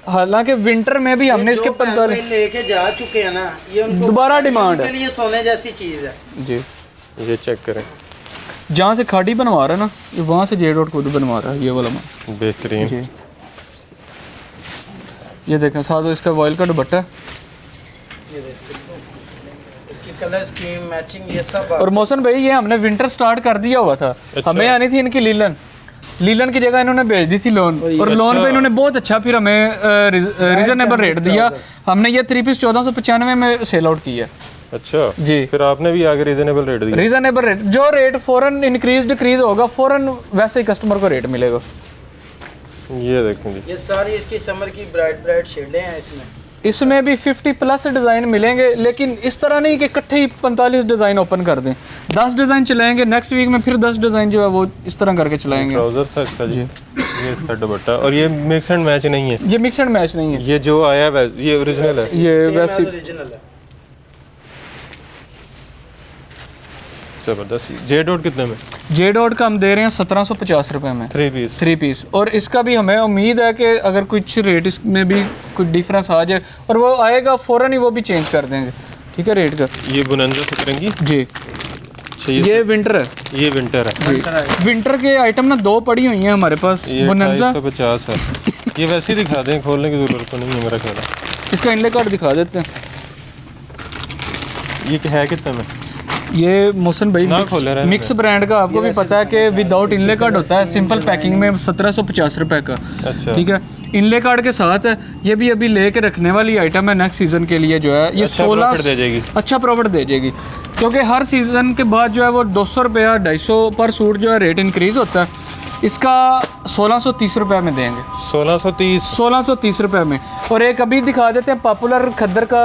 हालांकि विंटर में भी हमने इसके 45 लेके जा चुके हैं ना, ये उनको दोबारा डिमांड है। ये सोने जैसी चीज है जी। ये चेक करें, जहाँ से खाड़ी बनवा रहा है ना, ये वहाँ से जे डॉट खुद बनवा रहा है, ये वाला माल। बेहतरीन। जी, ये देखें साथ इसका वॉयल का दुपट्टा है। ये देख सकते हो, इसकी कलर स्कीम मैचिंग ये सब और मौसम भाई ये हमने विंटर स्टार्ट कर दिया हुआ था। अच्छा। हमें आनी थी इनकी लीलन की जगह इन्होंने भेज दी थी लोन, और लोन पे इन्होंने बहुत अच्छा फिर हमें रीजनेबल रेट दिया। हमने ये 3 पीस 1495 में सेल आउट किया। अच्छा जी, फिर आपने भी आगे रीजनेबल रेट दिया? रीजनेबल रेट, जो रेट फौरन इंक्रीज डिक्रीज होगा फौरन वैसे ही कस्टमर को रेट मिलेगा। ये देखें जी, ये सारी इसकी समर की ब्राइट शेडें हैं इसमें भी 50 प्लस डिज़ाइन मिलेंगे, लेकिन इस तरह नहीं कि इकट्ठे ही 45 डिज़ाइन ओपन कर दें। 10 डिज़ाइन चलाएंगे, नेक्स्ट वीक में फिर 10 डिज़ाइन जो है वो इस तरह करके चलाएंगे। ट्राउजर था इसका जी, ये इसका दुपट्टा, और ये मिक्स एंड मैच नहीं है, ये मिक्स एंड मैच नहीं है, ये जो आया है ये ओरिजिनल है। ये वैसे ओरिजिनल है। जबरदस्त। जे डॉट कितने में? जे डॉट का हम दे रहे हैं 1750 रुपये में 3 पीस। 3 पीस। और इसका भी हमें उम्मीद है कि अगर कुछ रेट इसमें भी कुछ डिफरेंस आ जाए, और वो आएगा फ़ौरन ही वो भी चेंज कर देंगे, ठीक है रेट का। ये बुनंजा सतरंगी जी, अच्छा, ये विंटर है। ये विंटर है। विंटर के आइटम ना 2 पड़ी हुई हैं हमारे पास, ये बोनंजा। 250 है। ये वैसे ही दिखा दें, खोलने की जरूरत तो नहीं है मेरा ख्याल है। इसका इनले कार्ड दिखा देते हैं। ये है कितने में? ये मोहसन भाई ना खोले रहने मिक्स ब्रांड का आपको भी पता है कि विदाउट इनले कार्ड होता है, सिंपल पैकिंग में 1750 रुपए का। अच्छा, ठीक है, इनले कार्ड के साथ है। ये भी अभी लेके रखने वाली आइटम है नेक्स्ट सीजन के लिए जो है। ये अच्छा 16 प्रॉफिट दे जाएगी। अच्छा प्रॉफिट दे जाएगी, क्योंकि हर सीजन के बाद जो है वो 200 रुपया 250 पर सूट जो है रेट इंक्रीज होता है। इसका 1630 रुपये में देंगे। 1630 रुपये में। और एक अभी दिखा देते हैं पॉपुलर खद्दर का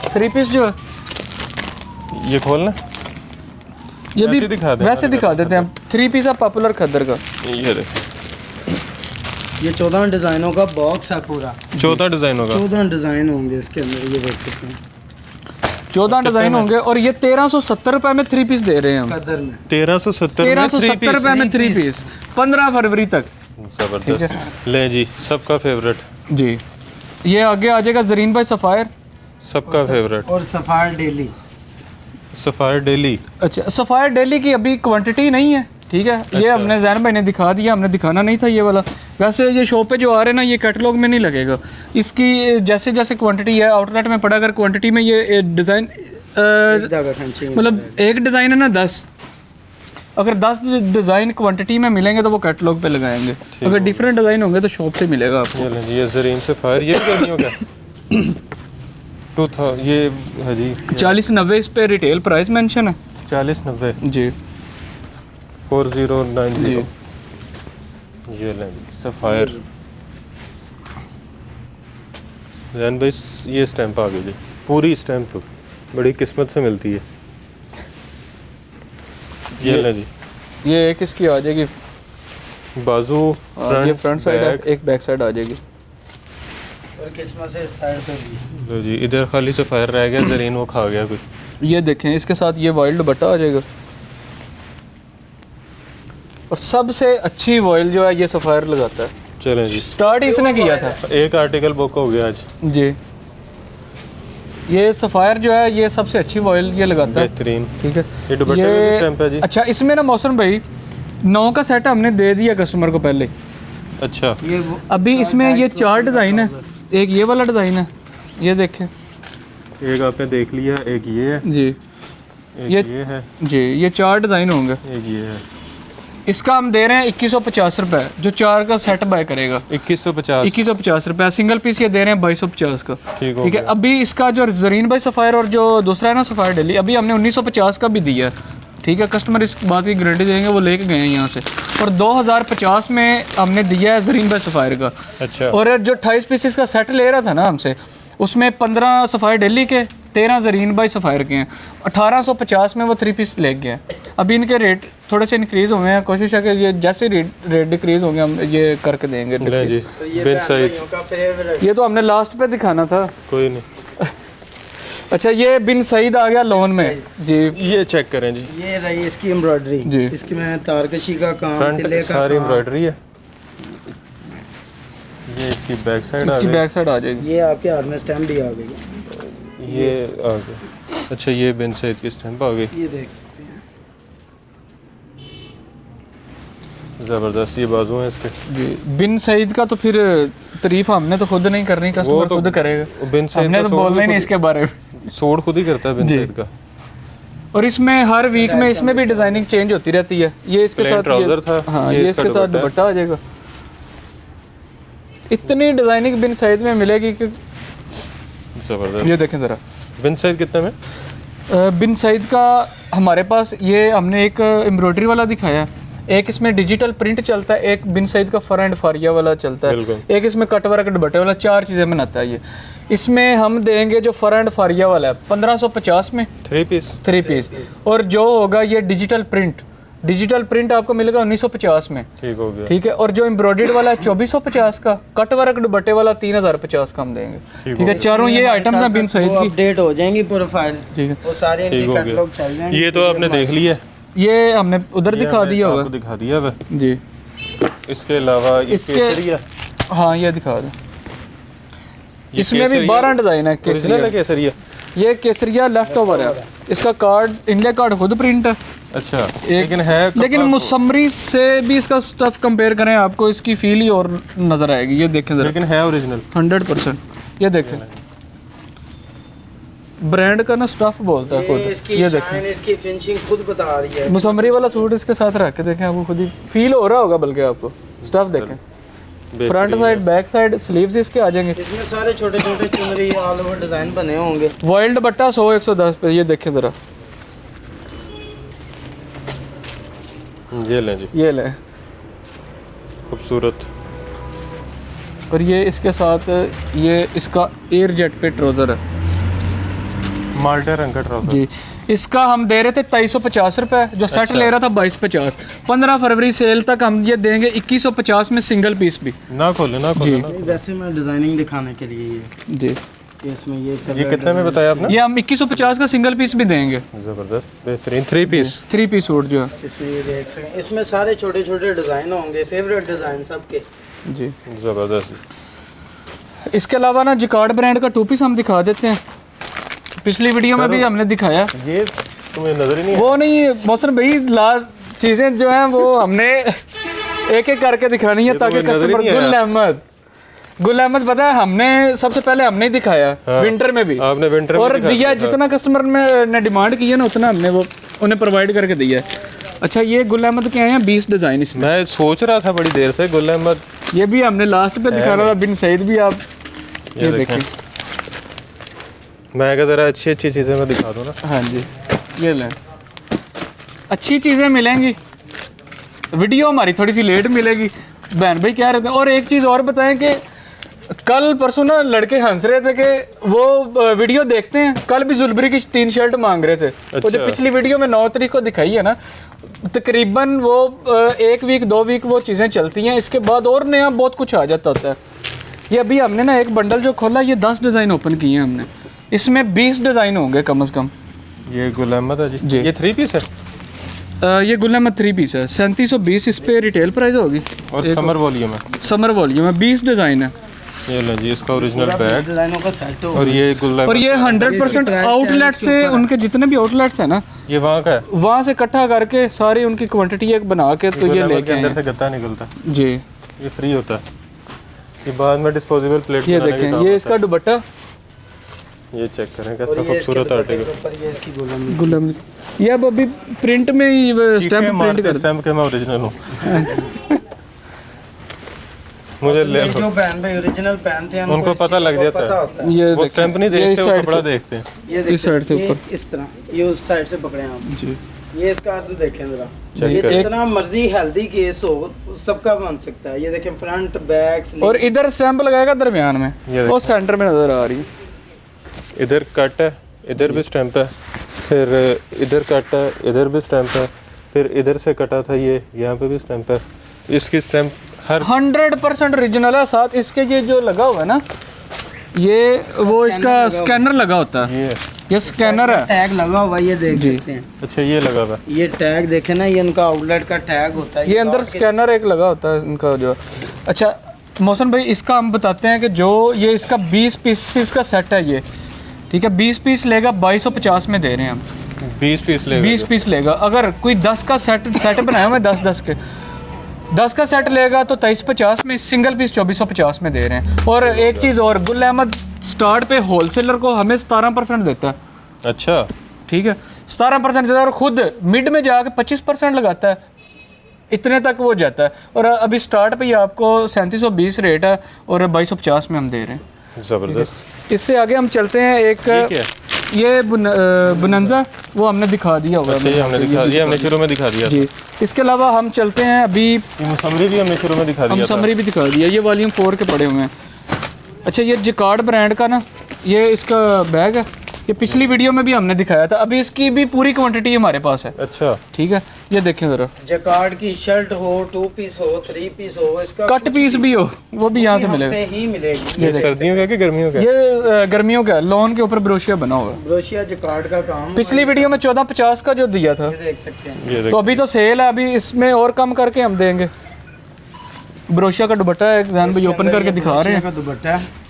3 पीस जो है, ये खोलना, ये भी वैसे दिखा देते हैं 3 पीस है पॉपुलर खद्दर का। ये देखो, ये 14 डिज़ाइनों का बॉक्स है पूरा। 14 डिज़ाइन होगा। 14 डिज़ाइन होंगे इसके अंदर, ये देख सकते हैं 14 डिज़ाइन होंगे। और ये 1370 रुपये में 3 पीस दे रहे हैं हम। कदर में 1370 रुपये में 3 पीस 15 फरवरी तक। जबरदस्त। ले जी, सबका फेवरेट। जी, ये आगे आ जाएगा जरीन भाई सफ़ायर, सबका फेवरेट। और सफायर डेली। Sapphire daily. अच्छा, सफ़ायर डेली की अभी क्वांटिटी नहीं है, ठीक है। ये हमने जैन भाई ने दिखा दिया, हमने दिखाना नहीं था ये वाला। वैसे ये शॉप पे जो आ रहे हैं ना, ये कैटलॉग में नहीं लगेगा। इसकी जैसे जैसे क्वांटिटी है आउटलेट में पड़ा, अगर क्वांटिटी में ये डिज़ाइन मतलब एक डिज़ाइन है ना 10, अगर 10 डिज़ाइन क्वांटिटी में मिलेंगे तो वो कैटलॉग पे लगाएंगे। अगर डिफरेंट डिज़ाइन होंगे तो शॉप से मिलेगा आपको। ये ज़रीन सफ़ायर, ये भी करनी होगा 2000। ये है जी 4090 इस पे रिटेल प्राइस मेंशन है। 4090 जी, 4090। ये लें सफ़ायर। जैन भाई ये स्टैंप आ गई जी, पूरी स्टैंप बड़ी किस्मत से मिलती है। ये लें जी, ये एक इसकी आ जाएगी बाजू, ये फ्रंट साइड है, एक बैक साइड आ जाएगी। और किस्मत से इस साइड पे भी। लो जी, इधर खाली सफ़ायर रह गया, ज़रीन वो खा गया कोई। ये देखें, इसके साथ ये वाइल्ड दुपट्टा आ जाएगा। और सबसे अच्छी वॉयल जो है ये सफ़ायर लगाता है। चलें जी, स्टार्ट इसने किया था। एक आर्टिकल बुक हो गया आज जी, ये सफ़ायर जो है ये सबसे अच्छी वॉयल ये लगाता है। बेहतरीन। ठीक है, ये दुपट्टे में भी स्टैंप है जी। अच्छा, इसमें ना मौसम भाई 9 का सेट हमने दे दिया कस्टमर को पहले। अच्छा, अभी इसमें ये 4 डिज़ाइन है, एक ये वाला डिज़ाइन है, ये देखें। एक आपने देख लिया, एक ये है जी, एक ये है जी, ये 4 डिज़ाइन होंगे। एक ये है। इसका हम दे रहे हैं 2150 रुपये, जो 4 का सेट बाय करेगा। 2150 2150 रुपये। सिंगल पीस ये दे रहे हैं 2250 का। ठीक है। अभी इसका जो जरीन भाई सफ़ायर और जो दूसरा है ना सफ़ायर डेली, अभी हमने 1950 का भी दिया है। ठीक है, कस्टमर इस बात की गारंटी देंगे, वो लेके गए हैं यहाँ से। और 2050 में हमने दिया है जरीन भाई सफ़ायर का। अच्छा, और जो 28 पीसेस का सेट ले रहा था ना हमसे, उसमें 15 सफ़ायर डेली के, 13 जरीन भाई सफ़ायर के हैं। 1850 में वो 3 पीस ले गए हैं। अभी इनके रेट थोड़े से इंक्रीज़ हुए हैं, कोशिश है कि ये जैसे रेट डिक्रीज़ होंगे हम ये करके देंगे। ले जी, बिन साइड। ये तो हमने लास्ट पे दिखाना था। कोई नहीं, अच्छा ये बिन सईद आ गया लोन में जी। ये चेक करें जी, ये रही इसकी एम्ब्रॉयडरी जी। इसकी में तारकशी का काम, फ्रंट तिले का सारी काम। एम्ब्रॉयडरी है। ये इसकी बैक साइड आ इसकी गई, बैक साइड आ जाएगी। ये आपके हाथ में स्टैम्प भी आ गई। ये आ गई। अच्छा ये बिन सईद की स्टैंप आ गई, ये देख सकते हैं। ज़बरदस्त। ये बाजू है इसके। जी बिन सईद का तो फिर तारीफ हमने तो खुद नहीं करनी, कस्टमर तो खुद करेगा, बिन सईद हमने का तो बोलना ही नहीं इसके बारे में। सोड खुद ही करता है बिन जी। सईद का। और इसमें हर वीक में इसमें भी डिजाइनिंग चेंज होती रहती है। ये इसके Plain साथ trouser था, हाँ ये ये इसका इसके साथ दुपट्टा है। दुपट्टा आ जाएगा। इतनी डिजाइनिंग बिन सईद में मिलेगी कि ज़बरदस्त। ये देखें ज़रा। बिन सईद कितने में? बिन सईद का हमारे पास ये हमने एक एम्ब्रॉयडरी वाला दिखाया, एक इसमें डिजिटल प्रिंट चलता है, एक बिन सईद का फर एंड फारिया वाला चलता है, बिल्कुल। एक इसमें कट वर्क दुपट्टे वाला, 4 चीज़ें बनाता है ये। इसमें हम देंगे जो फर एंड फारिया वाला है 1550 में 3 पीस। 3 पीस, और जो होगा ये डिजिटल प्रिंट आपको मिलेगा 1950 में। ठीक हो गया। ठीक है। और जो एम्ब्रॉयडर्ड वाला है 2450 का, कट वर्क दुपट्टे वाला 3050 का हम देंगे। ठीक है। चारों ये आइटम्स हैं बिन सईद की। अपडेट हो जाएंगी प्रोफाइल, ठीक है। वो सारे ठीक इनके हो कैटलॉग गया। चल जाएंगे। ये तो आपने देख लिया, ये हमने उधर दिखा दिया आपको होगा दिखा दिया हुआ। जी। इसके अलावा ये इसके- केसरिया, हाँ ये दिखा दो। ये इसमें भी केसरिया 12 डिजाइन है ओरिजिनल है केसरिया। केसरिया। ये केसरिया लेफ्ट ओवर है, इसका कार्ड इनले कार्ड खुद प्रिंट है अच्छा लेकिन है लेकिन कपड़ा- मुसम्मरी से भी इसका स्टफ कंपेयर करें आपको इसकी फील ही और नजर आएगी। ये देखें जरा, लेकिन है ओरिजिनल। 100%। ये देखें, ब्रांड का ना स्टफ बोलता है ये खुद। इसकी ये शाइन, देखें, इसकी फिनिशिंग खुद बता रही है। मुसम्मरी वाला सूट इसके साथ रख के देखें, आपको खुद ही फील हो रहा होगा, बल्कि आपको स्टफ देखें, front side back side sleeves इसके आ जाएंगे। इसमें सारे छोटे छोटे चुनरी ऑल ओवर डिजाइन बने होंगे। वाइल्ड बट्टा 100-110 पे। ये देखें जरा, ये लें जी, ये ले। खूबसूरत। और ये इसके साथ ये इसका एयर जेट पे ट्राउजर है माल्टा रंग का ट्राउजर। जी। इसका हम दे रहे थे 2350 रुपये, जो सेट ले रहा था 2250। 15 फरवरी सेल तक हम ये देंगे 2150 में, सिंगल पीस भी। ना खोले ना खोले ना। वैसे मैं डिजाइनिंग दिखाने के लिए ये जी। इसमें ये कितने में बताया आपने? ये हम 2150 का सिंगल पीस भी देंगे। जबरदस्त बेहतरीन 3 पीस। 3 पीस सूट जो है। इसमें ये देख सकते हैं, इसमें सारे छोटे छोटे डिजाइन होंगे, फेवरेट डिजाइन सबके। जी। जबरदस्त। इसके अलावा ना जिकार्ड ब्रांड का 2 पीस हम दिखा देते हैं, पिछली वीडियो में भी हमने दिखाया। ये तुम्हें नजर ही नहीं वो नहीं मोहसिन भाई, लास्ट चीज़ें जो हैं वो हमने एक एक करके दिखानी है ताकि तुम्हें नजर ही कस्टमर। नहीं गुल अहमद पता है, हमने सबसे पहले हमने ही दिखाया। हाँ, विंटर में भी आपने विंटर में और दिखा दिया, दिया। जितना कस्टमर ने डिमांड की है ना उतना हमने वो उन्हें प्रोवाइड करके दिया है। अच्छा ये गुल अहमद के आए हैं 20 डिज़ाइन इसमें। मैं सोच रहा था बड़ी देर से गुल अहमद। ये भी हमने लास्ट पे दिखाना था, बिन सईद भी आप ये ये देखें। देखें। मैं कह जरा अच्छी अच्छी चीज़ें मैं दिखा दूँ ना। हाँ जी, ये लें, अच्छी चीज़ें मिलेंगी। वीडियो हमारी थोड़ी सी लेट मिलेगी, बहन भाई कह रहे थे। और एक चीज़ और बताएं कि कल परसों ना लड़के हंस रहे थे कि वो वीडियो देखते हैं, कल भी जुलबरी की 3 शर्ट मांग रहे थे। वो जो अच्छा। पिछली वीडियो में 9 तारीख को दिखाई है ना, तकरीबन वो 1 वीक 2 वीक वो चीज़ें चलती हैं, इसके बाद और नया बहुत कुछ आ जाता होता है। ये अभी हमने ना एक बंडल जो खोला, ये 10 डिज़ाइन ओपन किए हैं हमने, इसमें 20 डिज़ाइन होंगे कम से कम। ये गुल अहमद है जी। जी। ये 3 पीस है ये गुल अहमद 3 पीस है, 3720 इस पे रिटेल प्राइस होगी। और समर वॉल्यूम है। समर वॉल्यूम है, 20 डिज़ाइन है। ये लें जी, इसका ओरिजिनल बैग। डिजाइनों का सेट हो। और ये गुल और अहमद, ये 100% आउटलेट से, उनके जितने भी आउटलेट्स हैं ना, ये वहाँ का है। वहाँ से इकट्ठा करके सारी उनकी क्वांटिटी एक बना के तो गुल ये अहमद लेके के आए अंदर हैं। से गत्ता निकलता है, जी। ये फ्री होता है। ये बाद में डिस्पोजेबल प्लेट ये बनाने के देखें, काम ये आता इसका दुपट्टा है। ये चेक करें और कैसा ये इसके खूबसूरत दुपट्टे आर्टिकल। के ऊपर ये इसकी गुलामी। गुल अहमद, ये अब अभी प्रिंट में ही स्टैम्प प्रिंट कर। स्टैम्प के मैं ओरिजिनल हूँ। मुझे ले ये जो पहन भाई ओरिजिनल पहनते हैं उनको इस पता चीज़ लग का जाता पता है। होता है। ये वो देखें, स्टैम्प नहीं ये देखते, इस वो साइड कपड़ा से, देखते हैं। ये इस साइड से देखिए, ऊपर। ये इस तरह, ये उस साइड से पकड़े आप। जी। ये इसका अर्थ देखें जरा, चेक ये करें। जितना मर्जी हेल्दी केस हो सबका बन सकता है। ये देखें, फ्रंट बैक स्लीव। और इधर स्टैम्प लगाएगा दरमियान में, ये वो सेंटर में नजर आ रही है। इधर कट है, इधर भी स्टैम्प है, फिर इधर कट है, इधर भी स्टैम्प है, फिर इधर से कटा था ये, यहाँ पे भी स्टैम्प है। इसकी स्टैम्प हर 100% ओरिजिनल है। साथ इसके ये जो लगा हुआ है ना, ये वो इसका स्कैनर लगा होता है। ये है। ये स्कैनर है, टैग लगा हुआ है, ये देख सकते हैं। अच्छा ये लगा हुआ है। ये टैग देखे ना, ये इनका आउटलेट का टैग होता है। ये अंदर स्कैनर एक लगा होता है इनका जो। अच्छा मोहसिन भाई, इसका हम बताते हैं कि जो ये इसका 20 पीस का सेट है ये, ठीक है, 20 पीस लेगा 2250 में दे रहे हैं हम। 20 पीस लेगा? 20 पीस लेगा। अगर कोई 10 का सेट बनाया हुआ है, 10 के 10 का सेट लेगा तो 2350 में, सिंगल पीस 2450 में दे रहे हैं। और एक चीज़ और, गुल अहमद स्टार्ट पे होलसेलर को हमें 17% देता है। अच्छा ठीक है, 17% देता है और खुद मिड में जाके 25% लगाता है, इतने तक वो जाता है। और अभी स्टार्ट पे ही आपको 3720 रेट है और 2250 में हम दे रहे हैं। ज़बरदस्त। इससे आगे हम चलते हैं, एक ये बुनंजा वो हमने दिखा दिया होगा। अच्छा, ये हमने दिखा दिया, हमने शुरू में दिखा दिया जी। इसके अलावा हम चलते हैं अभी, समरी भी हमने शुरू में दिखा दिया, समरी भी दिखा दिया, ये वॉल्यूम 4 के पड़े हुए हैं। अच्छा ये जिकार्ड ब्रांड का ना, ये इसका बैग है, ये पिछली वीडियो में भी हमने दिखाया था, अभी इसकी भी पूरी क्वांटिटी हमारे पास है। अच्छा ठीक है, ये देखें ज़रा, जकार्ड की शर्ट हो, 2 पीस हो, 3 पीस हो, इसका कट पीस भी हो, वो भी यहाँ से मिलेगा। ही मिलेगी। ये सर्दियों का कि गर्मियों का? ये गर्मियों का, लोन के ऊपर ब्रोशिया बना हुआ है। ब्रोशिया जकार्ड का काम, पिछली वीडियो में 1450 का जो दिया था, ये देख सकते हैं। ये तो अभी तो सेल है, अभी इसमें और कम करके हम देंगे। ब्रोशिया का दुपट्टा है, जहान भाई ओपन करके दिखा रहे हैं। का दुपट्टा है,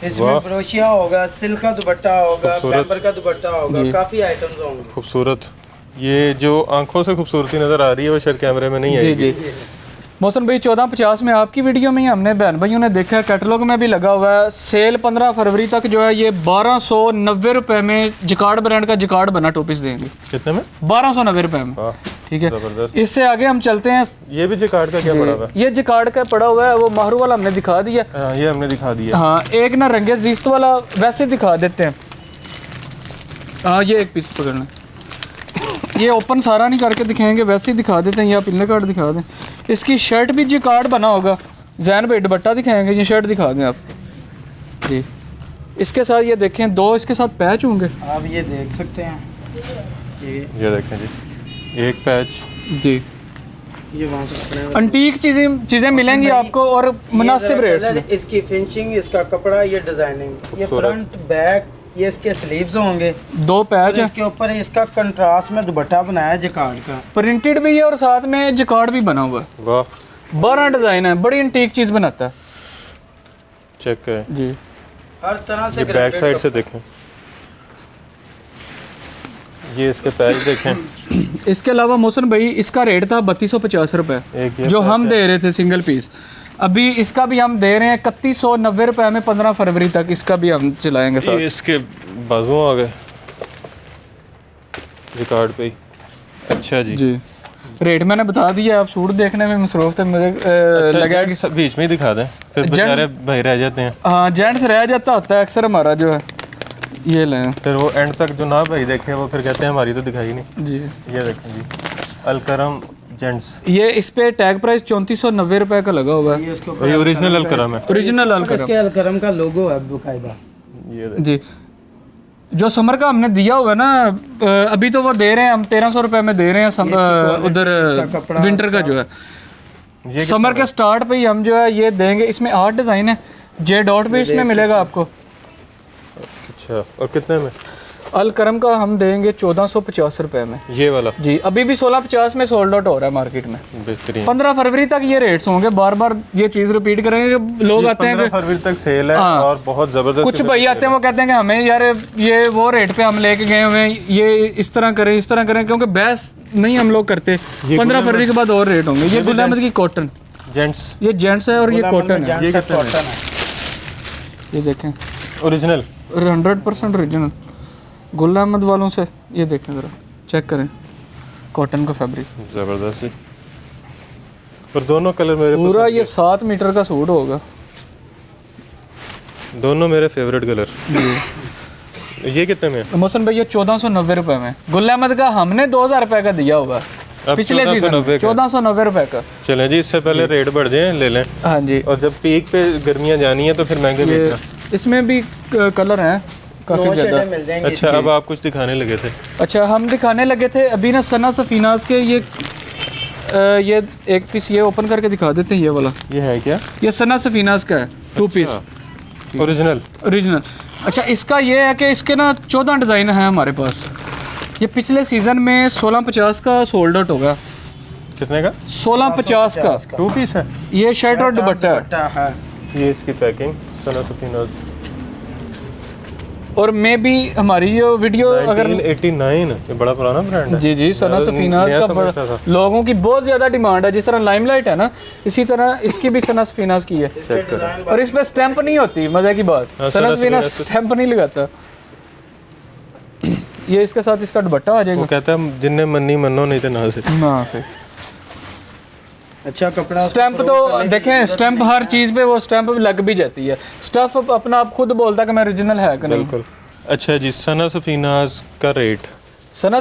इसमें ब्रोशिया होगा, सिल्क का दुपट्टा होगा, पेपर का दुपट्टा होगा, काफी आइटम्स होंगे। खूबसूरत, ये जो आंखों से खूबसूरती नजर आ रही है वो शायद कैमरे में नहीं आएगी। जी जी मोहसिन भाई, 1450 में आपकी वीडियो में ही हमने बहन भाइयों ने देखा है, कैटलॉग में भी लगा हुआ है। सेल 15 फरवरी तक जो है ये 1290 रुपये में जिकार्ड ब्रांड का जिकार्ड बना टू पीस देंगे। कितने में? 1290 रुपये में। ठीक है, जबरदस्त। इससे आगे हम चलते हैं, ये भी जिकार्ड का क्या पड़ा हुआ है? ये जिकार्ड का पड़ा हुआ है, वो माहरू वाला हमने दिखा दिया। ये हमने दिखा दिया। हाँ, एक ना रंगे जीस्त वाला वैसे दिखा देते हैं। हाँ, ये एक पीस पकड़ना, ये ओपन सारा नहीं करके दिखाएंगे, वैसे ही दिखा देते हैं, या पिल्ले कार्ड दिखा दें। इसकी शर्ट भी जी कार्ड बना होगा, जैन भाई दुपट्टा दिखाएंगे, ये शर्ट दिखा दें आप जी। इसके साथ ये देखें, 2 इसके साथ पैच होंगे, आप ये देख सकते हैं। ये देखें जी, एक पैच जी। ये वहाँ से अंटीक चीज़ें मिलेंगी आपको और मुनासिब रेट्स में। इसकी फिनिशिंग, इसका कपड़ा, ये डिजाइनिंग, ये फ्रंट बैक, ये इसके स्लीव्स होंगे, 2 पैच है। इसके ऊपर इसका कंट्रास्ट में दुपट्टा बनाया है जिकार्ड का, प्रिंटेड भी है और साथ में जिकार्ड भी बना हुआ है। वाह, 12 डिज़ाइन है, बड़ी अंटीक चीज़ बनाता है। चेक करें जी, हर तरह से। ये बैक साइड से देखें, ये इसके पैच देखें। इसके अलावा मोहसिन भाई, इसका रेट था 3250 रुपये जो हम दे रहे थे सिंगल पीस। अभी इसका भी हम दे रहे हैं 3190 रुपये में, 15 फरवरी तक इसका भी हम चलाएंगे साथ। इसके बाजू आ गए जिकार्ड पे ही। अच्छा जी जी, रेट मैंने बता दिया, आप सूट देखने में मसरूफ थे, मुझे लगा कि बीच में ही दिखा दें, फिर बेचारे भाई रह जाते हैं। हाँ, जेंट्स रह जाता होता है अक्सर हमारा जो है। ये लें, फिर वो एंड तक जो ना भाई देखे वो फिर कहते हैं हमारी तो दिखाई नहीं। जी, ये देखें जी, अलकरम जेंट्स, ये इस पे टैग प्राइस 3490 रुपये का लगा हुआ है। ये ओरिजिनल अलकरम है। ओरिजिनल अलकरम, इसके अलकरम का लोगो है बाकायदा। ये जी। जो समर का हमने दिया हुआ है ना, अभी तो वो दे रहे हैं हम 1300 रुपये में दे रहे हैं उधर विंटर का जो है। समर के स्टार्ट पे ही हम जो है ये देंगे। इसमें 8 डिज़ाइन है, जे डॉट भी इसमें मिलेगा आपको। अच्छा, और कितने में? अलकरम का हम देंगे 1450 रुपये में, ये वाला जी। अभी भी 1650 में सोल्ड आउट हो रहा है मार्केट में। बेहतरीन। 15 फरवरी तक ये रेट्स होंगे, बार बार ये चीज़ रिपीट करेंगे कि लोग आते हैं 15 फरवरी तक सेल है। हाँ। और बहुत ज़बरदस्त कुछ भाई आते हैं, वो कहते हैं कि हमें यार ये वो रेट पे हम लेके गए हुए हैं, ये इस तरह करें इस तरह करें, क्योंकि बहस नहीं हम लोग करते। 15 फरवरी के बाद और रेट होंगे। ये गुल अहमद की कॉटन जेंट्स, ये जेंट्स है और ये कॉटन है। ये कितने में? ये देखें, ओरिजिनल 100% ओरिजिनल गुल अहमद वालों से। ये देखें ज़रा, चेक करें, कॉटन का फैब्रिक ज़बरदस्त। और दोनों कलर मेरे पूरा ये 7 मीटर का सूट होगा, दोनों मेरे फेवरेट कलर। ये कितने में? मोहसिन भाई ये 1490 रुपये में। गुल अहमद का हमने 2000 रुपये का दिया हुआ अब पिछले सीजन 1490 रुपये का। चलें जी, इससे पहले रेट बढ़ जाए ले लें। हाँ जी, और जब पीक पे गर्मियाँ जानी है तो फिर महंगे बेचना। इसमें भी कलर हैं काफ़ी ज़्यादा। मिल जाएंगे। अच्छा, अब आप कुछ दिखाने लगे थे। अच्छा, हम दिखाने लगे थे अभी ना सना सफीनाज के ये एक पीस ये ओपन करके दिखा देते हैं। ये वाला ये है क्या? ये सना सफीनाज का है 2 पीस। की, ओरिजिनल। अच्छा, इसका ये है कि इसके ना 14 डिज़ाइन हैं हमारे पास। ये पिछले सीज़न में 1650 का सोल्ड आउट होगा। कितने का? 1650 का 2 पीस है। ये शर्ट और दुपट्टा है। ये इसकी पैकिंग सना सफीनाज, और मैं भी हमारी ये वीडियो अगर 1989, ये बड़ा पुराना ब्रांड है। जी जी, सना सफीनाज नया का समझता था। लोगों की बहुत ज़्यादा डिमांड है। जिस तरह लाइमलाइट है ना, इसी तरह इसकी भी सना सफीनाज की है। चेक करो। और इसमें स्टैंप नहीं होती, मज़े की बात, हाँ, सना सना सफीनाज सफीनाज स्टैंप नहीं लगाता। ये इसके साथ इसका दुपट्टा आ वो जाएगा कहता है जिनने मन्नी मनो नहीं थे ना से। ना से। अच्छा कपड़ा स्टैंप तो देखें, स्टैंप हर चीज़ पे वो स्टैंप लग भी जाती है। स्टफ अपना आप खुद बोलता है कि मैं ओरिजिनल है कि नहीं। बिल्कुल। अच्छा जी, सना सफीनाज का रेट? सना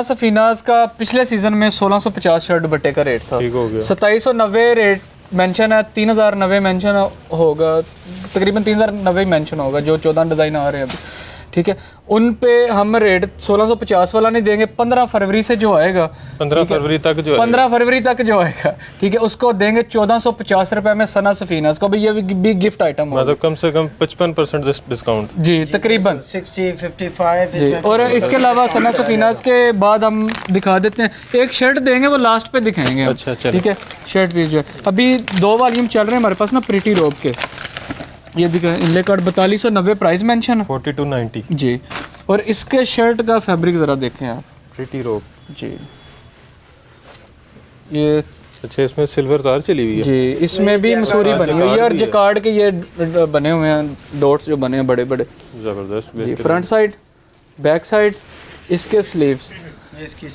सफीनाज का पिछले सीज़न में 1650 शर्ट दुपट्टे का रेट था। ठीक हो गया। 2790 रेट मेंशन है, 3090 मेंशन होगा, तकरीबन 3090 मेंशन होगा जो 14 डिज़ाइन आ रहे हैं अभी। ठीक है, उन पे हम रेट 1650 वाला नहीं देंगे। 15 फरवरी से जो आएगा, 15 फरवरी तक जो 15 फरवरी तक जो आएगा, ठीक है, उसको देंगे 1450 रुपए में सना सफीनाज को भी। ये भी गिफ्ट आइटम होगा, मतलब कम से कम 55% डिस्काउंट। जी तकरीबन 60 55 जी। और इसके अलावा सना सफीनाज के बाद हम दिखा देते हैं एक शर्ट देंगे, वो लास्ट पे दिखाएंगे हम। अच्छा, चलो। ठीक है, शर्ट पीस जो है अभी 2 वॉल्यूम चल रहे हैं हमारे पास ना, प्रीटी रोब के। ये दिखा इनले कार्ड 4290 प्राइस मेंशन है 4290 जी। और इसके शर्ट का फैब्रिक ज़रा देखें आप। प्रीटी रोब जी, ये अच्छा, इसमें सिल्वर तार चली हुई है जी, इसमें भी मसूरी बनी हुई है और जकार्ड के ये बने हुए हैं डॉट्स जो बने हैं बड़े बड़े। जबरदस्त। जी, फ्रंट साइड, बैक साइड, इसके स्लीव्स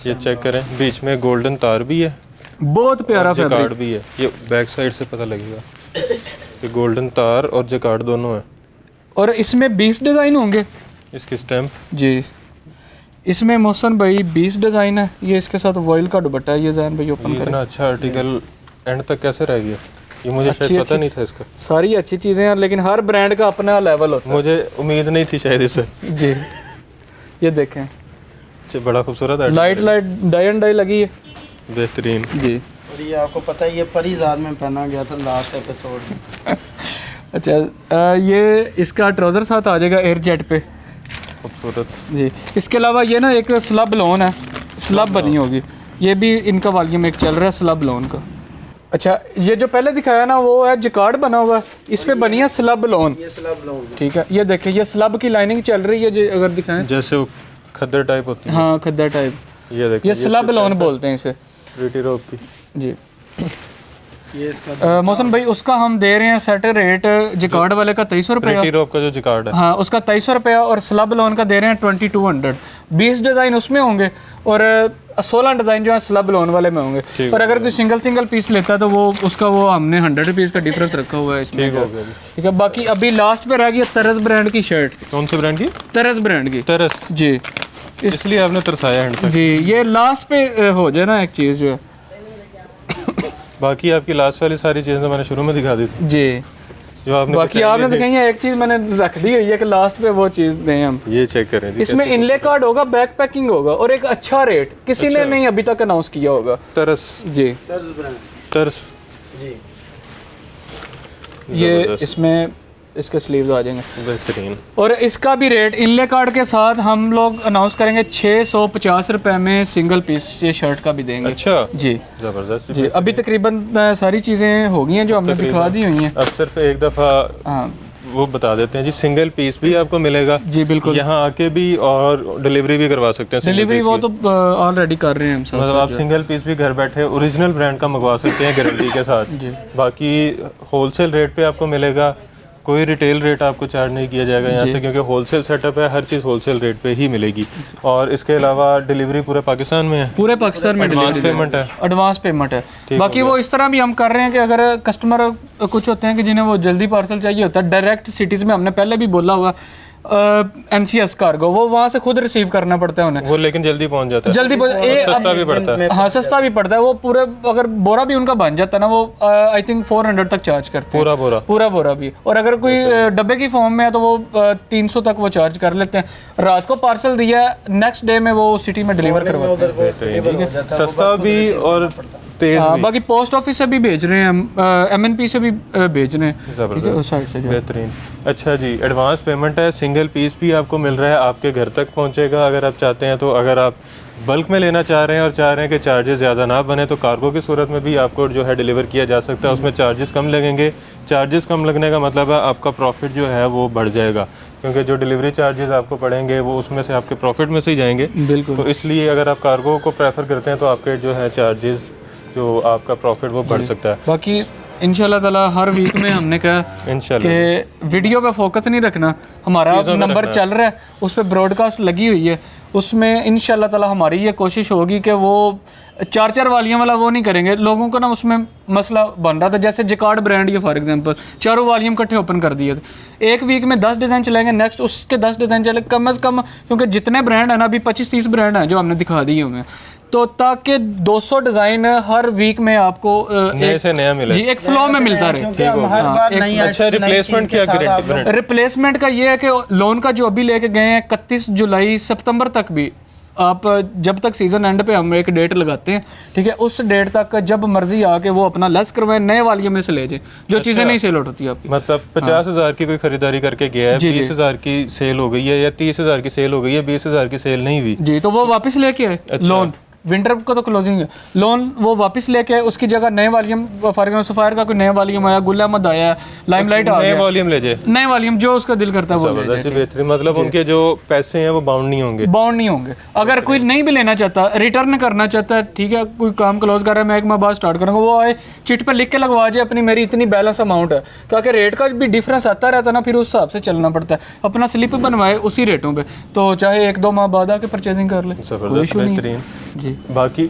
ये चेक करें, बीच में गोल्डन तार भी है, बहुत प्यारा जकार्ड फैब्रिक। भी है। ये बैक साइड से पता लगेगा कि गोल्डन तार और जकार्ड दोनों है। और इसमें 20 डिज़ाइन होंगे। इसकी स्टैम्प जी, इसमें मोहसन भाई 20 डिज़ाइन है। ये इसके साथ वॉइल का दुपट्टा है। ये जैन भाई ओपन करें। इतना अच्छा आर्टिकल एंड तक कैसे रह गया? ये मुझे शायद पता नहीं था इसका। सारी अच्छी चीज़ें हैं, लेकिन हर ब्रांड का अपना लेवल होता मुझे उम्मीद नहीं थी शायद इससे। है। जी, ये देखें, अच्छा, बड़ा खूबसूरत है। लाइट डाई एंड डाई लगी है, बेहतरीन। जी। और ये आपको पता है ये परिजाद में पहना गया था लास्ट एपिसोड में। अच्छा, ये इसका ट्राउज़र साथ आ जाएगा एयर जेट पे। खूबसूरत जी, इसके अलावा ये ना एक स्लब लोन है, स्लब बनी होगी। ये भी इनका वॉल्यूम एक चल रहा है स्लब लोन का। अच्छा, ये जो पहले दिखाया ना वो है जकार्ड बना हुआ है, इस पे बनी है स्लब लोन। ये स्लब लोन ठीक है, ये देखिए ये स्लब की लाइनिंग चल रही है जो अगर दिखाएं। जैसे वो खद्दर टाइप होती है। हाँ, खद्दर टाइप। ये देखिए, ये स्लब लोन बोलते हैं इसे। प्रीटी रोब की। जी। ये इसका मौसम भाई उसका हम दे रहे हैं सेट रेट जकार्ड वाले का 2300 रुपया। प्रीटी रोब का जो जकार्ड है, हाँ, उसका 2300 रुपया, और स्लब लोन का दे रहे हैं 2200। 20 डिज़ाइन उसमें होंगे और 16 डिज़ाइन जो है स्लब लोन वाले में होंगे। और अगर कोई सिंगल पीस लेता है तो वो उसका वो हमने 100 रुपीज़ का डिफरेंस रखा हुआ है इसमें। ठीक हो गया। ठीक है, बाकी अभी लास्ट पे रह गई तरस ब्रांड की शर्ट। कौन से ब्रांड की? तरस ब्रांड की। तरस। जी, इसलिए आपने तरसाया एंड तक। जी, ये लास्ट पे हो जाए ना एक चीज़ जो है। बाकी आपकी लास्ट वाली सारी चीज़ें तो मैंने शुरू में दिखा दी थी, जी, जो आपने बाकी आपने दिखाई है। एक चीज़ मैंने रख दी हुई है कि लास्ट पे वो चीज़ दें हम। ये चेक करें जी। इसमें इनले कार्ड होगा, बैक पैकिंग होगा और एक अच्छा रेट किसी ने नहीं अभी तक अनाउंस किया होगा। तरस। जी, तर्ज ब्रांड तरस। जी। ये जबरदस्त। इसमें इसके स्लीव्स आ जाएंगे। बेहतरीन। और इसका भी रेट इनले कार्ड के साथ हम लोग अनाउंस करेंगे 650 रुपए में सिंगल पीस ये शर्ट का भी देंगे। अच्छा, जी जबरदस्त। जी, अभी तकरीबन सारी चीज़ें हो गई हैं जो हमने दिखा दी हुई हैं। अब सिर्फ एक दफ़ा हाँ वो बता देते हैं जी, सिंगल पीस भी आपको मिलेगा जी, बिल्कुल। यहाँ आके भी, और डिलीवरी भी करवा सकते हैं। डिलीवरी वो तो ऑलरेडी कर रहे हैं हम सब। मतलब आप सिंगल पीस भी घर बैठे ओरिजिनल ब्रांड का मंगवा सकते हैं गारंटी के साथ। जी। बाकी होलसेल रेट पे आपको मिलेगा, कोई रिटेल रेट आपको चार्ज नहीं किया जाएगा यहाँ से, क्योंकि होलसेल सेटअप है, हर चीज़ होलसेल रेट पे ही मिलेगी। और इसके अलावा डिलीवरी पूरे पाकिस्तान में है, पूरे पाकिस्तान में एडवांस पेमेंट है। एडवांस पेमेंट है। बाकी वो इस तरह भी हम कर रहे हैं कि अगर कस्टमर कुछ होते हैं कि जिन्हें वो जल्दी पार्सल चाहिए होता है, डायरेक्ट सिटीज़ में हमने पहले भी बोला हुआ, NCS कार्गो, वो वहाँ से खुद रिसीव करना पड़ता है उन्हें। वो लेकिन जल्दी पहुँच जाता है, जल्दी सस्ता भी पड़ता है। हाँ सस्ता भी पड़ता है। वो पूरे अगर बोरा भी उनका बन जाता है ना, वो आई थिंक 400 तक चार्ज करते हैं पूरा बोरा भी। और अगर कोई डब्बे की फॉर्म में है तो वो 300 तक वो चार्ज कर लेते हैं। रात को पार्सल दिया, नेक्स्ट डे में वो सिटी में डिलीवर करवाते हैं। सस्ता भी और तेज भी। बाकी पोस्ट ऑफिस से भी भेज रहे हैं हम, MNP से भी भेज रहे हैं। ज़बरदस्त, साइड से बेहतरीन। अच्छा जी, एडवांस पेमेंट है, सिंगल पीस भी आपको मिल रहा है, आपके घर तक पहुंचेगा अगर आप चाहते हैं तो। अगर आप बल्क में लेना चाह रहे हैं और चाह रहे हैं कि चार्जेस ज़्यादा ना बने तो कार्गो की सूरत में भी आपको जो है डिलीवर किया जा सकता है। उसमें चार्जेस कम लगेंगे। चार्जेस कम लगने का मतलब है आपका प्रॉफिट जो है वो बढ़ जाएगा, क्योंकि जो डिलीवरी चार्जेस आपको पड़ेंगे वो उसमें से आपके प्रॉफिट में से ही जाएंगे। बिल्कुल। तो इसलिए अगर आप कार्गो को प्रेफर करते हैं तो आपके जो है चार्जेस, जो आपका प्रॉफिट वो बढ़ सकता है। बाकी इंशाल्लाह ताला हर वीक में हमने कहा इंशाल्लाह कि वीडियो पे फोकस नहीं रखना, हमारा नंबर चल रहा है, उस पर ब्रॉडकास्ट लगी हुई है, उसमें इंशाल्लाह ताला हमारी ये कोशिश होगी कि वो 4 वॉल्यूम वाला वो नहीं करेंगे। लोगों को ना उसमें मसला बन रहा था, जैसे जिकार्ड ब्रांड ये फॉर एग्जांपल 4 वॉल्यूम इकट्ठे ओपन कर दिए थे। एक वीक में 10 डिज़ाइन चलेंगे, नेक्स्ट उसके 10 डिज़ाइन चले, कम अज़ कम, क्योंकि जितने ब्रांड हैं ना, अभी 25-30 ब्रांड हैं जो हमने दिखा दिए हुए हैं, तो ताकि 200 डिज़ाइन हर वीक में आपको नए से नया मिले जी, एक फ्लो में मिलता रहे। अच्छा, रिप्लेसमेंट क्या गारंटी? रिप्लेसमेंट का ये है कि लोन का जो अभी लेके गए हैं 31 जुलाई सितंबर तक भी आप, जब तक सीज़न एंड पे हम एक डेट लगाते हैं, ठीक है, उस डेट तक जब मर्जी आके वो अपना लेस करवाएं, नए वॉल्यूम में से ले जाए जो चीज़ें नहीं सेल होती आपकी। मतलब 50,000 की कोई खरीदारी करके गया है, 20,000 की सेल हो गई है या 30,000 की सेल हो गई है, 20,000 की सेल नहीं हुई जी, तो वो वापस लेके आए लोन। विंटर को तो क्लोजिंग है, लोन वो वापस लेके उसकी जगह नए वॉल्यूम, फॉर एग्जांपल सफायर का कोई नया वॉल्यूम आया, गुल अहमद आया, लाइमलाइट आ गया, नए वॉल्यूम ले जाए, नए वॉल्यूम जो उसका दिल करता है वो ले जाए। बेहतरीन, मतलब उनके जो पैसे हैं वो बाउंड नहीं होंगे। अगर कोई नहीं भी लेना चाहता, रिटर्न करना चाहता है, ठीक है, कोई काम क्लोज कर रहा है, मैं 1 माह बाद स्टार्ट करूँगा, वो आए चिट पर लिख के लगवा जाए अपनी, मेरी इतनी बैलेंस अमाउंट है, ताकि रेट का भी डिफरेंस आता रहता है ना, फिर उस हिसाब से चलना पड़ता है। अपना स्लिप बनवाए उसी रेटों पे, तो चाहे 1-2 माह बाद आके परचेजिंग कर ले, कोई इशू नहीं जी। बाकी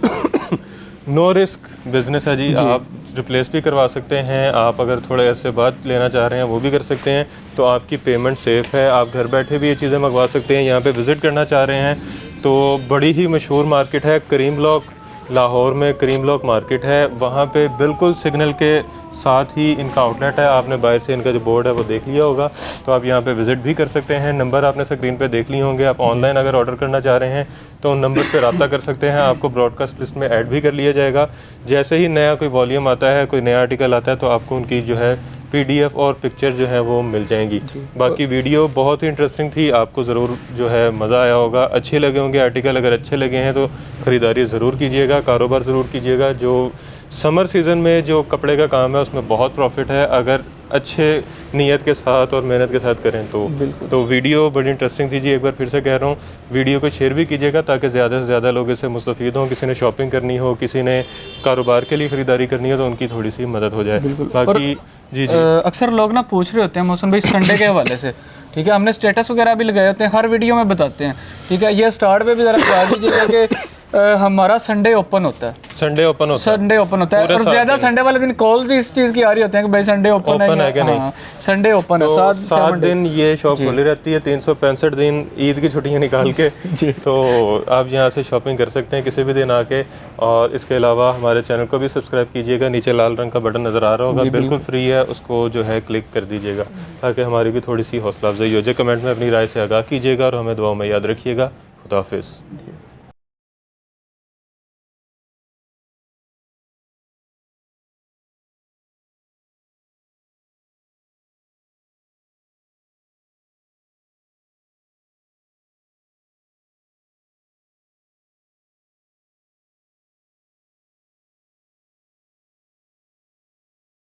नो रिस्क बिजनेस है जी, आप रिप्लेस भी करवा सकते हैं। आप अगर थोड़े अरसे बाद लेना चाह रहे हैं वो भी कर सकते हैं, तो आपकी पेमेंट सेफ़ है। आप घर बैठे भी ये चीज़ें मंगवा सकते हैं। यहाँ पे विज़िट करना चाह रहे हैं तो बड़ी ही मशहूर मार्केट है करीम ब्लॉक, लाहौर में करीम ब्लॉक मार्केट है, वहाँ पे बिल्कुल सिग्नल के साथ ही इनका आउटलेट है। आपने बाहर से इनका जो बोर्ड है वो देख लिया होगा, तो आप यहाँ पे विज़िट भी कर सकते हैं। नंबर आपने स्क्रीन पे देख लिए होंगे। आप ऑनलाइन अगर ऑर्डर करना चाह रहे हैं तो उन नंबर पे रब्ता कर सकते हैं, आपको ब्रॉडकास्ट लिस्ट में ऐड भी कर लिया जाएगा। जैसे ही नया कोई वॉल्यूम आता है, कोई नया आर्टिकल आता है, तो आपको उनकी जो है PDF और पिक्चर जो है वो मिल जाएंगी। बाकी वीडियो बहुत ही इंटरेस्टिंग थी, आपको ज़रूर जो है मज़ा आया होगा, अच्छे लगे होंगे आर्टिकल। अगर अच्छे लगे हैं तो ख़रीदारी ज़रूर कीजिएगा, कारोबार ज़रूर कीजिएगा। जो समर सीज़न में जो कपड़े का काम है उसमें बहुत प्रॉफिट है, अगर अच्छे नीयत के साथ और मेहनत के साथ करें तो वीडियो बड़ी इंटरेस्टिंग थी जी। एक बार फिर से कह रहा हूँ, वीडियो को शेयर भी कीजिएगा ताकि ज़्यादा से ज़्यादा लोग इससे मुस्तफ़ीद हों। किसी ने शॉपिंग करनी हो, किसी ने कारोबार के लिए ख़रीदारी करनी हो, तो उनकी थोड़ी सी मदद हो जाए। बाकी जी अक्सर लोग ना पूछ रहे होते हैं मोहसिन भाई संडे के हवाले से, ठीक है, हमने स्टेटस वगैरह भी लगाए होते हैं, हर वीडियो में बताते हैं, ठीक है। ये स्टार्ट पे भी ज़रा बता दीजिएगा कि हमारा संडे ओपन होता है, संडे ओपन होता है और ज़्यादा संडे वाले दिन कॉल्स इस चीज़ की आ रही होते हैं कि भाई संडे ओपन है कि नहीं। संडे ओपन है, 7 दिन ये शॉप खुली रहती है, 365 दिन ईद की छुट्टियां निकाल के तो आप यहाँ से शॉपिंग कर सकते हैं किसी भी दिन आके। और इसके अलावा हमारे चैनल को भी सब्सक्राइब कीजिएगा, नीचे लाल रंग का बटन नज़र आ रहा होगा, बिल्कुल फ्री है, उसको जो है क्लिक कर दीजिएगा ताकि हमारी भी थोड़ी सी हौसला अफजाई हो जाए। कमेंट में अपनी राय से आगाह कीजिएगा और हमें दुआ में याद रखिएगा। खुदा हाफिज़।